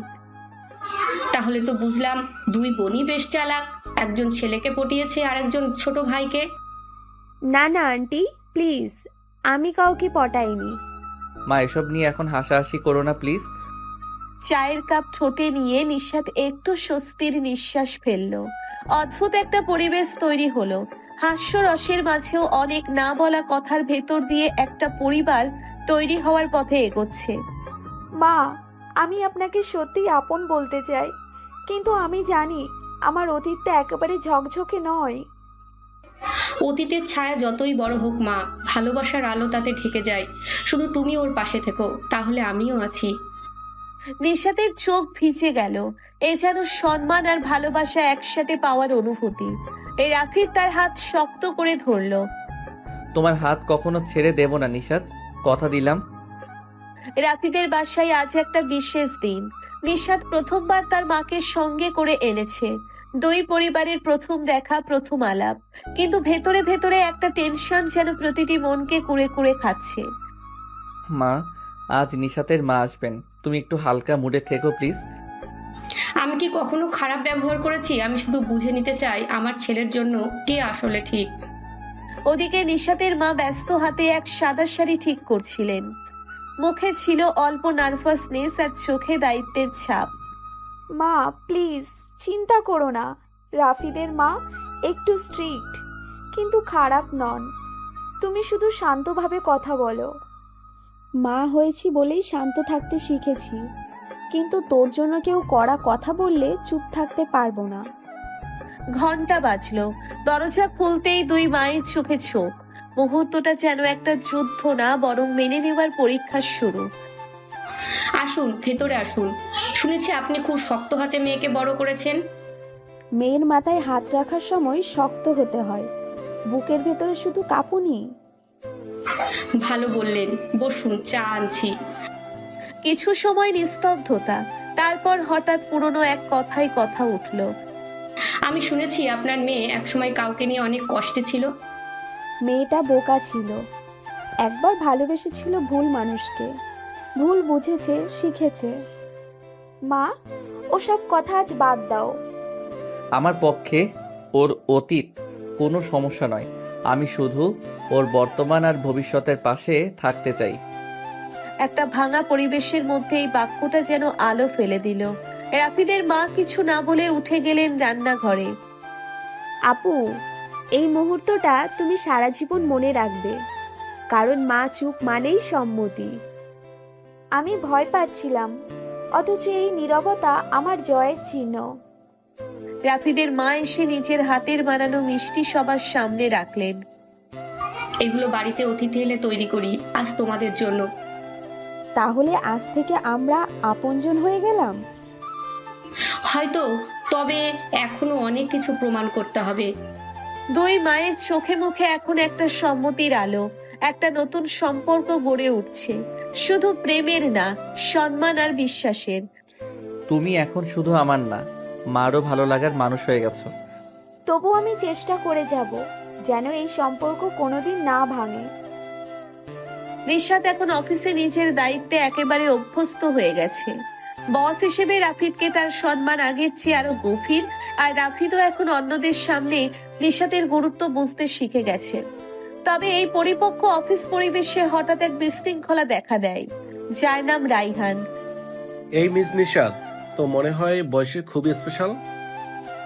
তাহলে তো বুঝলাম দুই বোনই বেশ চালাক। একজন ছেলেকে পটিয়েছে আর একজন ছোট ভাইকে। না না আন্টি, প্লিজ, আমি কাউকে পটাইনি। মা এসব নিয়ে এখন হাসাহাসি করো না প্লিজ। চায়ের কাপ ঠোঁটে নিয়ে নিশাদ একটু স্বস্তির নিঃশ্বাস ফেলল। অদ্ভুত একটা পরিবেশ তৈরি হলো। হাস্যরসের মাঝেও অনেক না বলা কথার ভেতর দিয়ে একটা পরিবার তৈরি হওয়ার পথে এগোচ্ছে। মা, আমি আপনাকে সত্যি আপন বলতে চাই, কিন্তু আমি জানি আমার অতীতটা একেবারে ঝকঝকে নয়। অতীতের ছায়া যতই বড় হোক মা, ভালোবাসার আলো তাতে ঢেকে যায়। শুধু তুমি ওর পাশে থেকো, তাহলে আমিও আছি। নিশাদের চোখ ভিজে গেল। এ যেন সম্মান আর ভালোবাসা একসাথে পাওয়ার অনুভূতি। এই রাফিদ তার হাত শক্ত করে ধরলো। তোমার হাত কখনো ছেড়ে দেব না নিশাত, কথা দিলাম। রাফিদের বাসায় আজ একটা বিশেষ দিন। নিশাদ প্রথমবার তার মাকে সঙ্গে করে এনেছে। দুই পরিবারের প্রথম দেখা, প্রথম আলাপ, কিন্তু ভেতরে ভেতরে একটা টেনশন যেন প্রতিটি মনকে কুড়ে কুড়ে খাচ্ছে। মা, আজ নিশাতের মা আসবেন, তুমি একটু হালকা মুডে থেকো প্লিজ। আমি কি কখনো খারাপ ব্যবহার করেছি? আমি শুধু বুঝে নিতে চাই আমার ছেলের জন্য কে আসলে ঠিক। ওদিকে নিশাতের মা ব্যস্ত হাতে এক সাদা শাড়ি ঠিক করছিলেন। মুখে ছিল অল্প নার্ভাসনেস আর চোখে দায়িত্বের ছাপ। মা প্লিজ, চিন্তা করো না। রাফিদের মা একটু স্ট্রিক্ট, কিন্তু খারাপ নন। তুমি শুধু শান্তভাবে কথা বলো। মা হয়েছি বলেই শান্ত থাকতে শিখেছি, কিন্তু তোর জন্য কেউ কড়া কথা বললে চুপ থাকতে পারবো না। ঘন্টা বাজলো। দরজা খুলতেই দুই মায়ের চোখে চোখ। মুহূর্তটা যেন একটা যুদ্ধ না, বরং মেনে নেওয়ার পরীক্ষার শুরু। আসুন, ভেতরে আসুন। শুনেছি আপনি খুব শক্ত হাতে মেয়েকে বড় করেছেন। মেয়ের মাথায় হাত রাখার সময় শক্ত হতে হয়, বুকের ভেতরে শুধু কাঁপুনি। ভালো বললেন, বসুন, চা আনছি। কিছু সময় নিস্তব্ধতা, তারপর হঠাৎ পুরনো এক কথায় কথা উঠল। আমি শুনেছি আপনার মেয়ে একসময় কাউকে নিয়ে অনেক কষ্টে ছিল। মেয়েটা বোকা ছিল, একবার ভালোবেসেছিল ভুল মানুষকে, ভুল বুঝেছে, শিখেছে। মা, ওসব কথা আজ বাদ দাও। আমার পক্ষে ওর অতীত কোনো সমস্যা নয়, আমি শুধু ওর বর্তমান আর ভবিষ্যতের পাশে থাকতে চাই। একটা ভাঙা পরিবেশের মধ্যে এই বাক্যটা যেন আলো ফেলে দিল। রাফিদের মা কিছু না বলে উঠে গেলেন রান্নাঘরে। আপু, এই মুহূর্তটা তুমি সারা জীবন মনে রাখবে, কারণ মা চুপ মানেই সম্মতি। আমি ভয় পাচ্ছিলাম, অথচ এই নীরবতা আমার জয়ের চিহ্ন। রাফিদের মা এসে নিজের হাতের বানানো মিষ্টি সবার সামনে রাখলেন। এগুলো বাড়িতে অতিথি এলে তৈরি করি আজ তোমাদের জন্য। তাহলে আজ থেকে আমরা আপনজন হয়ে গেলাম? হয়তো, তবে এখনো অনেক কিছু প্রমাণ করতে হবে। দুই মায়ের চোখে মুখে এখন একটা সম্মতির আলো, একটা নতুন সম্পর্ক গড়ে উঠছে, শুধু প্রেমের না, সম্মান আর বিশ্বাসের। তুমি এখন শুধু আমার না, মারও ভালো লাগার মানুষ হয়ে গেছো। তবু আমি চেষ্টা করে যাব যেন এই সম্পর্ক কোনোদিন না ভাঙে। নিশাত এখন অফিসে নিজের দায়িত্বে একেবারে অভ্যস্ত হয়ে গেছে। বস হিসেবে রাফিদকে তার সম্মান আগের চেয়ে আরো গভীর, আর রাফিদও এখন অন্যদের সামনে নিশাতের গুরুত্ব বুঝতে শিখে গেছে। তবে এই পরিপক্ক অফিস পরিবেশে হঠাৎ এক বিশৃঙ্খলা দেখা দেয়, যার নাম রাইহান। এই মিস নিশাত তো মনে হয় বয়সে খুবই স্পেশাল,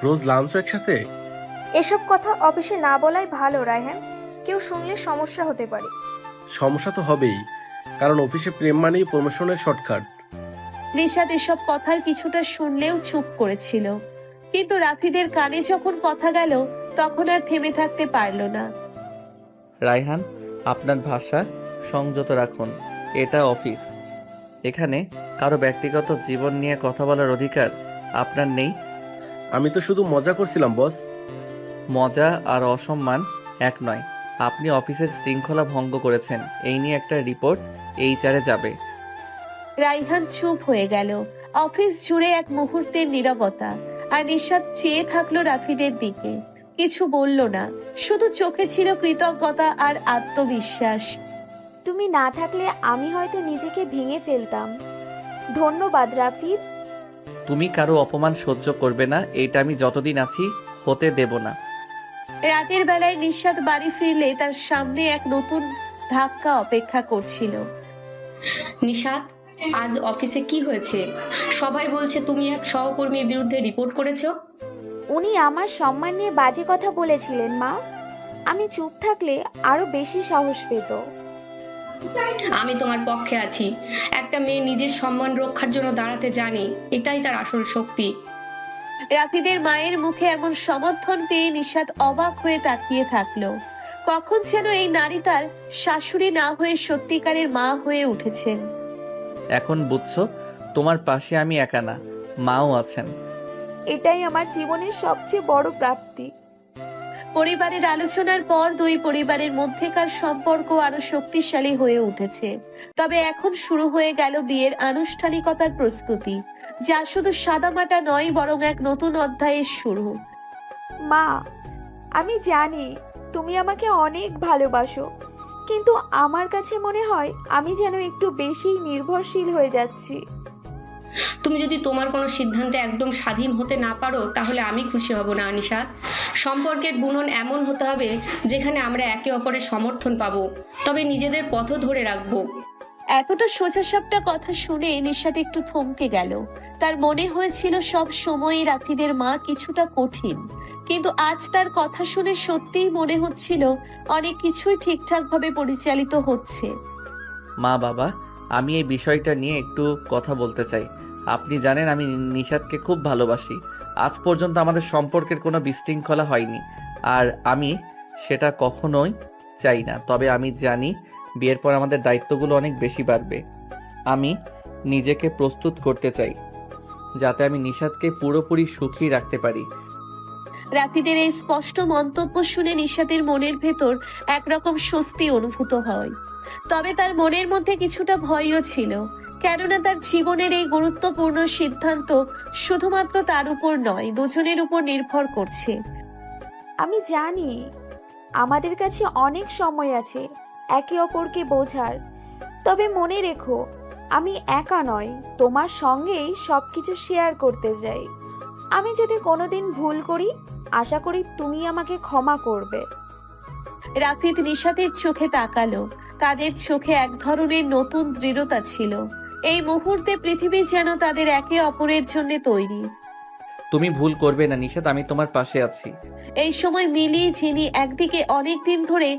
রোজ লাঞ্চ একসাথে। এসব কথা অফিসে না বলাই ভালো রায়হান, কেউ শুনলে সমস্যা হতে পারে। সমস্যা তো হবেই, কারণ অফিসে প্রেম মানেই প্রমোশনের শর্টকাট। নিশাত এসব কথার কিছুটা শুনলেও চুপ করেছিল, কিন্তু রাফিদের কানে যখন কথা গেল তখন আর থেমে থাকতে পারল না। রায়হান, আপনার ভাষা সংযত রাখুন, এটা অফিস, এখানে কারো ব্যক্তিগত জীবন নিয়ে কথা বলার অধিকার আপনার নেই। আমি তো শুধু মজা করছিলাম বস। মজা আর অসম্মান এক নয়, আপনি অফিসের শৃঙ্খলা ভঙ্গ করেছেন, এই নিয়ে একটা রিপোর্ট এইচআরে যাবে। রাইহান চুপ হয়ে গেল। অফিস জুড়ে এক মুহূর্তের নীরবতা, আর নিশাত চেয়ে থাকলো রাফিদের দিকে, কিছু বলল না, শুধু চোখে ছিল কৃতজ্ঞতা আর আত্মবিশ্বাস। তুমি না থাকলে আমি হয়তো নিজেকে ভেঙে ফেলতাম। ধন্যবাদ রাফিদ। তুমি কারো অপমান সহ্য করবে না, এটা আমি যতদিন আছি হতে দেব না। রাতের বেলায় নিশাত বাড়ি ফিরলে তার সামনে এক নতুন ধাক্কা অপেক্ষা করছিল। নিশাত, আজ অফিসে কি হয়েছে? সবাই বলছে তুমি এক সহকর্মীর বিরুদ্ধে রিপোর্ট করেছো। উনি আমার সম্মান নিয়ে বাজে কথা বলেছিলেন মা। আমি চুপ থাকলে আরো বেশি সাহস পেত। আমি তোমার পক্ষে আছি। একটা মেয়ে নিজের সম্মান রক্ষার জন্য দাঁড়াতে জানে, এটাই তার আসল শক্তি। রাফিদের মায়ের মুখে এমন সমর্থন পেয়ে নিশাত অবাক হয়ে তাকিয়ে থাকলো। কখন যেন এই নারী তার শাশুড়ি না হয়ে সত্যিকারের মা হয়ে উঠেছেন। এখন বুঝছো, তোমার পাশে আমি একা না, মাও আছেন। এটাই আমার জীবনের সবচেয়ে বড় প্রাপ্তি। পরিবারের আলোচনার পর দুই পরিবারের মধ্যেকার সম্পর্ক আরো শক্তিশালী হয়ে উঠেছে। তবে এখন শুরু হয়ে গেল বিয়ের আনুষ্ঠানিকতার প্রস্তুতি, যা শুধু সাদামাটা নয়, বরং এক নতুন অধ্যায়ের শুরু। মা, আমি জানি তুমি আমাকে অনেক ভালোবাসো, কিন্তু আমার কাছে মনে হয় আমি যেন একটু বেশি নির্ভরশীল হয়ে যাচ্ছি। তুমি যদি তোমার কোনো সিদ্ধান্তে একদম স্বাধীন হতে না পারো, তাহলে আমি খুশি হব না নিশাত। সম্পর্কের বুনন এমন হতে হবে যেখানে আমরা একে অপরের সমর্থন পাবো, তবে নিজেদের পথও ধরে রাখবো। এতটা সোজাসাপটা কথা শুনে নিশাত একটু থমকে গেল। তার মনে হয়েছিল সব সময় রাফিদের মা কিছুটা কঠিন, কিন্তু আজ তার কথা শুনে সত্যিই মনে হচ্ছিল অনেক কিছুই ঠিকঠাক ভাবে পরিচালিত হচ্ছে। মা বাবা, আমি এই বিষয়টা নিয়ে একটু কথা বলতে চাই। আপনি জানেন আমি নিশাতকে খুব ভালোবাসি, আজ পর্যন্ত আমাদের সম্পর্কের কোনো বিশৃঙ্খলা হয়নি, আর আমি সেটা কখনোই চাই না। তবে আমি জানি বিয়ের পর আমাদের দায়িত্বগুলো অনেক বেশি বাড়বে। আমি নিজেকে প্রস্তুত করতে চাই যাতে আমি নিশাতকে পুরোপুরি সুখী রাখতে পারি। রাফিদের এই স্পষ্ট মন্তব্য শুনে নিশাতের মনের ভেতর একরকম স্বস্তি অনুভূত হয়। তবে তার মনের মধ্যে কিছুটা ভয়ও ছিল, কেননা তার জীবনের এই গুরুত্বপূর্ণ সিদ্ধান্ত শুধুমাত্র তার উপর নয়, দুজনের উপর নির্ভর করছে। আমি জানি আমাদের কাছে অনেক সময় আছে একে অপরকে বোঝার, তবে মনে রেখো আমি একা নয়, তোমার সঙ্গেই সবকিছু শেয়ার করতে যাই। আমি যদি কোনোদিন ভুল করি আশা করি তুমি আমাকে ক্ষমা করবে। রাফিদ নিশাতের চোখে তাকালো। তাদের চোখে এক ধরনের নতুন দৃঢ়তা ছিল। এই মুহূর্তে পৃথিবী যেন তাদের একে অপরের জন্য তৈরি। তুমি ভুল করবে না নিশাত, আমি তোমার পাশে আছি। এই সময় মিলি, যিনি একদিকে অনেকদিন ধরে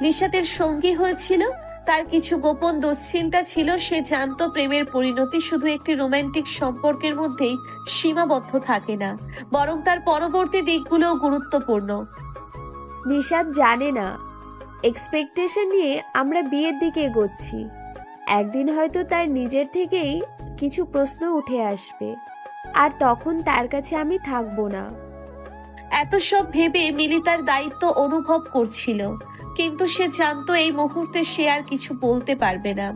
নিশাতের সঙ্গী হয়েছিল, তার কিছু গোপন দুশ্চিন্তা ছিল। সে জানতো প্রেমের পরিণতি শুধু একটি রোমান্টিক সম্পর্কের মধ্যেই সীমাবদ্ধ থাকে না, বরং তার পরবর্তী দিকগুলোও গুরুত্বপূর্ণ। নিশাত জানে না এক্সপেকটেশন নিয়ে আমরা বিয়ের দিকে এগোচ্ছি। একদিন হয়তো তার নিজের থেকেই কিছু প্রশ্ন উঠে আসবে, আর তখন তার কাছে আমি থাকবো না। এত সব ভেবে মিলি তার দায়িত্ব অনুভব করছিল, কিন্তু সে জানতো এই মুহূর্তে সে আর কিছু বলতে পারবে না,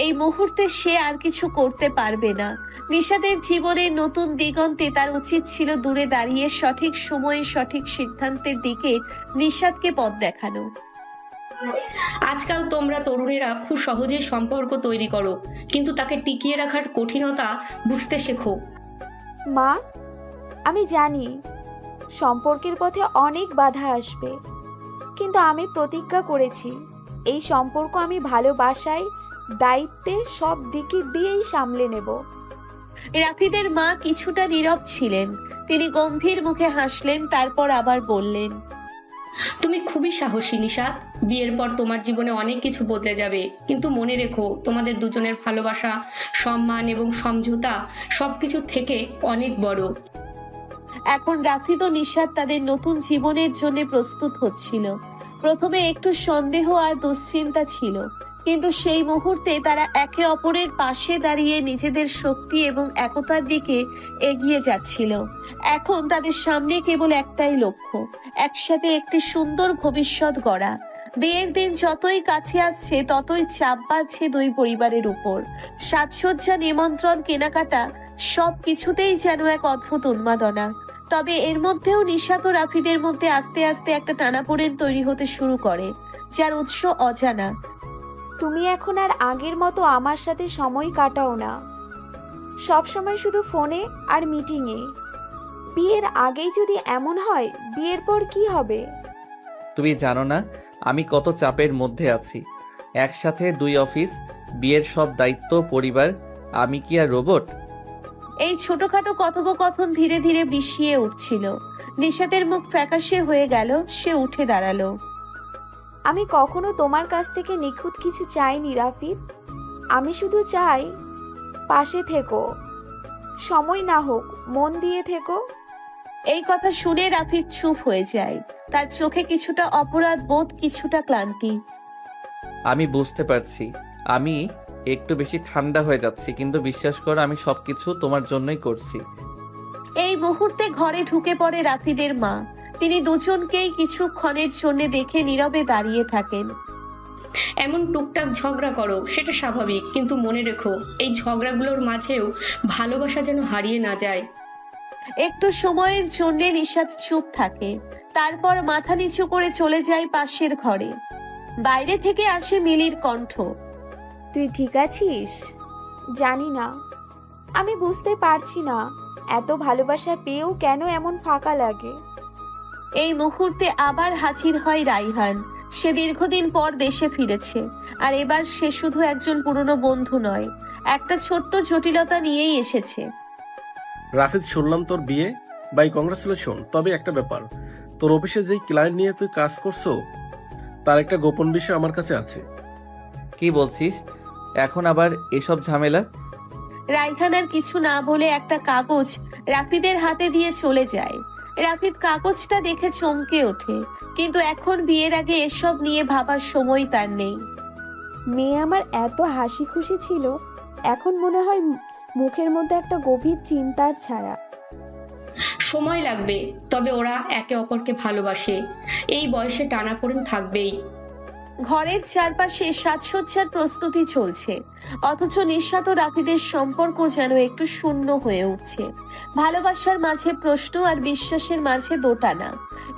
এই মুহূর্তে সে আর কিছু করতে পারবে না। নিশাদের জীবনের নতুন দিগন্তে তার উচিত ছিল দূরে দাঁড়িয়ে সঠিক সময়ে সঠিক সিদ্ধান্তের দিকে নিশাদকে পথ দেখানো। আজকাল তোমরা তরুণেরা খুব সহজেই সম্পর্ক তৈরি করো, কিন্তু তাকে টিকিয়ে রাখার কঠিনতা বুঝতে শেখো। মা, আমি জানি সম্পর্কের পথে অনেক বাধা আসবে, কিন্তু আমি প্রতিজ্ঞা করেছি এই সম্পর্ক আমি ভালোবাসায় দায়িত্বে সব দিকে দিয়েই সামলে নেব। রাফিদের মা কিছুটা নীরব ছিলেন। তিনি গম্ভীর মুখে হাসলেন, তারপর আবার বললেন, তুমি খুবই সাহসী নিশাত। বিয়ের পর তোমার জীবনে অনেক কিছু বদলে যাবে, কিন্তু মনে রেখো তোমাদের দুজনের ভালোবাসা, সম্মান এবং সমঝোতা সবকিছু থেকে অনেক বড়। এখন রাফিদ ও নিশাত তাদের নতুন জীবনের জন্য প্রস্তুত হচ্ছিল। প্রথমে একটু সন্দেহ আর দুশ্চিন্তা ছিল, কিন্তু সেই মুহূর্তে তারা একে অপরের পাশে দাঁড়িয়ে নিজেদের শক্তি এবং একতার দিকে এগিয়ে যাচ্ছিল। এখন তাদের সামনে কেবল একটাই লক্ষ্য, একসাথে একটি সুন্দর ভবিষ্যৎ গড়া। বিয়ের দিন যতই কাছে আসছে ততই চাপ বাড়ছে দুই পরিবারের উপর। সাজসজ্জা, নিমন্ত্রণ, কেনাকাটা সব কিছুতেই যেন এক অদ্ভুত উন্মাদনা। তবে এর মধ্যেও নিশাত ও রাফিদের মধ্যে আস্তে আস্তে একটা টানাপোড়েন তৈরি হতে শুরু করে, যার উৎস অজানা। তুমি এখন আর আগের মতো আমার সাথে সময় কাটাও না, সব সময় শুধু ফোনে আর মিটিংয়ে। বিয়ের আগেই যদি এমন হয়, বিয়ের পর কি হবে? তুমি জানো না আমি কত চাপের মধ্যে আছি। একসাথে দুই অফিস, বিয়ের সব দায়িত্ব, পরিবার। আমি কি আর রোবট? এই ছোটখাটো কথোপকথন ধীরে ধীরে বিষিয়ে উঠছিল। নিশাতের মুখ ফ্যাকাশে হয়ে গেল। সে উঠে দাঁড়ালো। আমি কখনো তোমার কাছ থেকে নিখুঁত কিছু চাইনি রাফিদ। আমি শুধু চাই পাশে থেকো, সময় না হোক মন দিয়ে থেকো। এই কথা শুনে রাফিদ চুপ হয়ে যায়। তার চোখে কিছুটা অপরাধ বোধ, কিছুটা ক্লান্তি। আমি বুঝতে পারছি আমি একটু বেশি ঠান্ডা হয়ে যাচ্ছি, কিন্তু বিশ্বাস করো আমি সবকিছু তোমার জন্যই করছি। এই মুহূর্তে ঘরে ঢুকে পড়ে রাফিদের মা। তিনি দুজনকেই কিছুক্ষণের জন্য দেখে নীরবে দাঁড়িয়ে থাকেন। এমন টুকটাক ঝগড়া করো, সেটা স্বাভাবিক, কিন্তু মনে রেখো এই ঝগড়াগুলোর মাঝেও ভালোবাসা যেন হারিয়ে না যায়। একটু সময়ের জন্য নিশাত চুপ থাকে, তারপর মাথা নিচু করে চলে যায় পাশের ঘরে। বাইরে থেকে আসে মিলির কণ্ঠ। তুই ঠিক আছিস? জানি না, আমি বুঝতে পারছি না এত ভালোবাসা পেয়েও কেন এমন ফাঁকা লাগে। এই মুহূর্তে আবার হাজির হয় রাইহান। সে দীর্ঘদিন পর দেশে ফিরেছে, আর এবার সে শুধু একজন পুরনো বন্ধু নয়, একটা ছোট্ট জটিলতা নিয়েই এসেছে। রাফিদ, শুনলাম তোর বিয়ে। বাই কংগ্রাচুলেশন। তবে একটা ব্যাপার, তোর অফিসে যেই ক্লায়েন্ট নিয়ে তুই কাজ করছো, তার একটা গোপন বিষয় আমার কাছে আছে। কি বলছিস এখন আবার এসব ঝামেলা? রাইহান আর কিছু না বলে একটা কাগজ রাফিদের হাতে দিয়ে চলে যায়। রাফিদ কাগজটা দেখে চমকে ওঠে, কিন্তু এখন বিয়ের আগে এসব নিয়ে ভাবার সময় তার নেই। মেয়ে আমার এত হাসি খুশি ছিল, এখন মনে হয় মুখের মধ্যে একটা গভীর চিন্তার ছায়া। সময় লাগবে, তবে ওরা একে অপরকে ভালোবাসে। এই বয়সে টানাপোড়েন থাকবেই। ঘরের চারপাশে সাজসজ্জার প্রস্তুতি চলছে, অথচ নিশাত ও রাফিদের সম্পর্ক যেন একটু শূন্য হয়ে উঠছে। ভালোবাসার মাঝে প্রশ্ন আর বিশ্বাসের মাঝে দোটানা,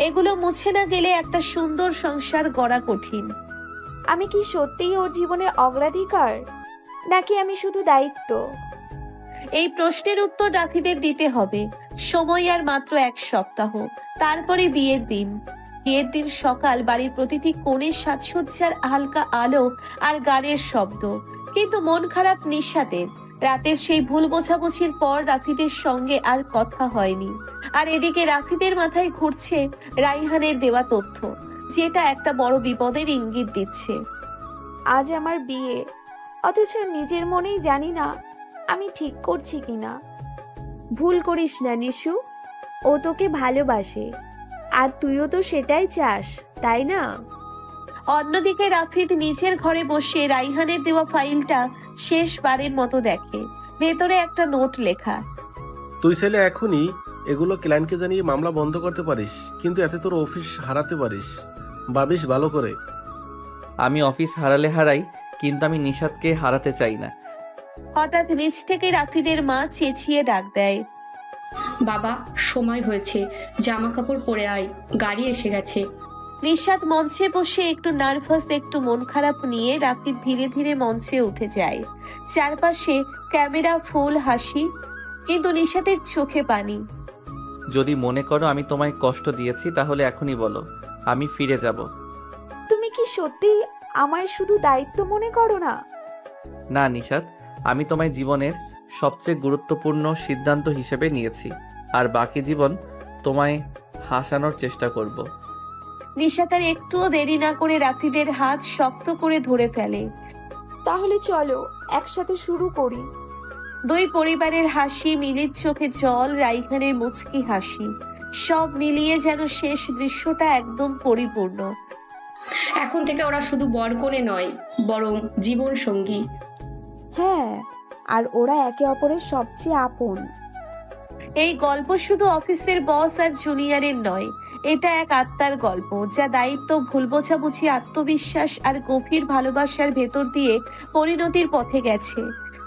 এগুলো মুছে না গেলে একটা সুন্দর সংসার গড়া কঠিন। আমি কি সত্যিই ওর জীবনে অগ্রাধিকার, নাকি আমি শুধু দায়িত্ব? এই প্রশ্নের উত্তর রাফিদের দিতে হবে। সময় আর মাত্র 1 সপ্তাহ, তারপরে বিয়ের দিন। বিয়ের দিন সকাল, বাড়ির প্রতিটি কোণে সাজসজ্জার হালকা আলো আর গানের শব্দ, কিন্তু মন খারাপ নিশাতের। রাতের সেই ভুল বোঝাবুঝির পর রাফিদের সঙ্গে আর কথা হয়নি। আর এদিকে রাফিদের মাথায় ঘুরছে রাইহানের দেওয়া তথ্য, যেটা একটা বড় বিপদের ইঙ্গিত দিচ্ছে। আজ আমার বিয়ে, অথচ নিজের মনেই জানি না আমি ঠিক করছি কিনা। ভুল করিস না নিশু, ও তোকে ভালোবাসে, আর তুইও তো সেটাই চাস, তাই না? অন্যদিকে রাফিদ নিজের ঘরে বসে রাইহানের দেওয়া ফাইলটা শেষবারের মতো দেখে। ভেতরে একটা নোট লেখা। তুই ছেলে এখনই এগুলো ক্লায়েন্টকে জানিয়ে মামলা বন্ধ করতে পারিস, কিন্তু এতে তোর অফিস হারাতে পারিস, ভাবিস ভালো করে। আমি অফিস হারালে হারাই, কিন্তু আমি নিশাদকে হারাতে চাই না। হঠাৎ নিচ থেকে রাফিদের মা চেঁচিয়ে ডাক দেয়। বাবা, সময় হয়েছে, জামা কাপড় পরে আয়, গাড়ি এসে গেছে। নিশাদ মঞ্চে বসে একটু নার্ভাস, একটু মন খারাপ নিয়ে রাফিদ ধীরে ধীরে মঞ্চে উঠে যায়। চারপাশে ক্যামেরা, ফুল হাসি, কিন্তু নিশাদের চোখে পানি। যদি মনে করো আমি তোমায় কষ্ট দিয়েছি, তাহলে এখনই বলো, আমি ফিরে যাব। তুমি কি সত্যি আমায় শুধু দায়িত্ব মনে করো না? না নিশাদ, আমি তোমায় জীবনের সবচেয়ে গুরুত্বপূর্ণ সিদ্ধান্ত হিসেবে নিয়েছি, আর বাকি জীবন তোমায় হাসানোর চেষ্টা করব। নিশাদ আর একটুও দেরি না করে রাফিদের হাত শক্ত করে ধরে ফেলে। তাহলে চলো একসাথে শুরু করি। দুই পরিবারের হাসি, মিলির চোখে জল, রাইহানের মুচকি হাসি, সব মিলিয়ে যেন শেষ দৃশ্যটা একদম পরিপূর্ণ। এখন থেকে ওরা শুধু বরকনে নয়, বরং জীবন সঙ্গী। হ্যাঁ, আর ওরা একে অপরের সবচেয়ে আপন। এই গল্প শুধু অফিসের বস আর জুনিয়রের নয়, এটা এক আত্মার গল্প, যা দায়িত্ব, ভুল বোঝাবুঝি, আত্মবিশ্বাস আর গভীর ভালোবাসার ভেতর দিয়ে পরিণতির পথে গেছে।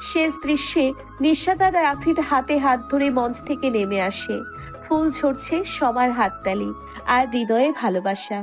শেষ দৃশ্যে নিশাদ আর রাফিদ হাতে হাত ধরে মঞ্চ থেকে নেমে আসে। ফুল ঝরছে, সবার হাততালি আর হৃদয়ে ভালোবাসা।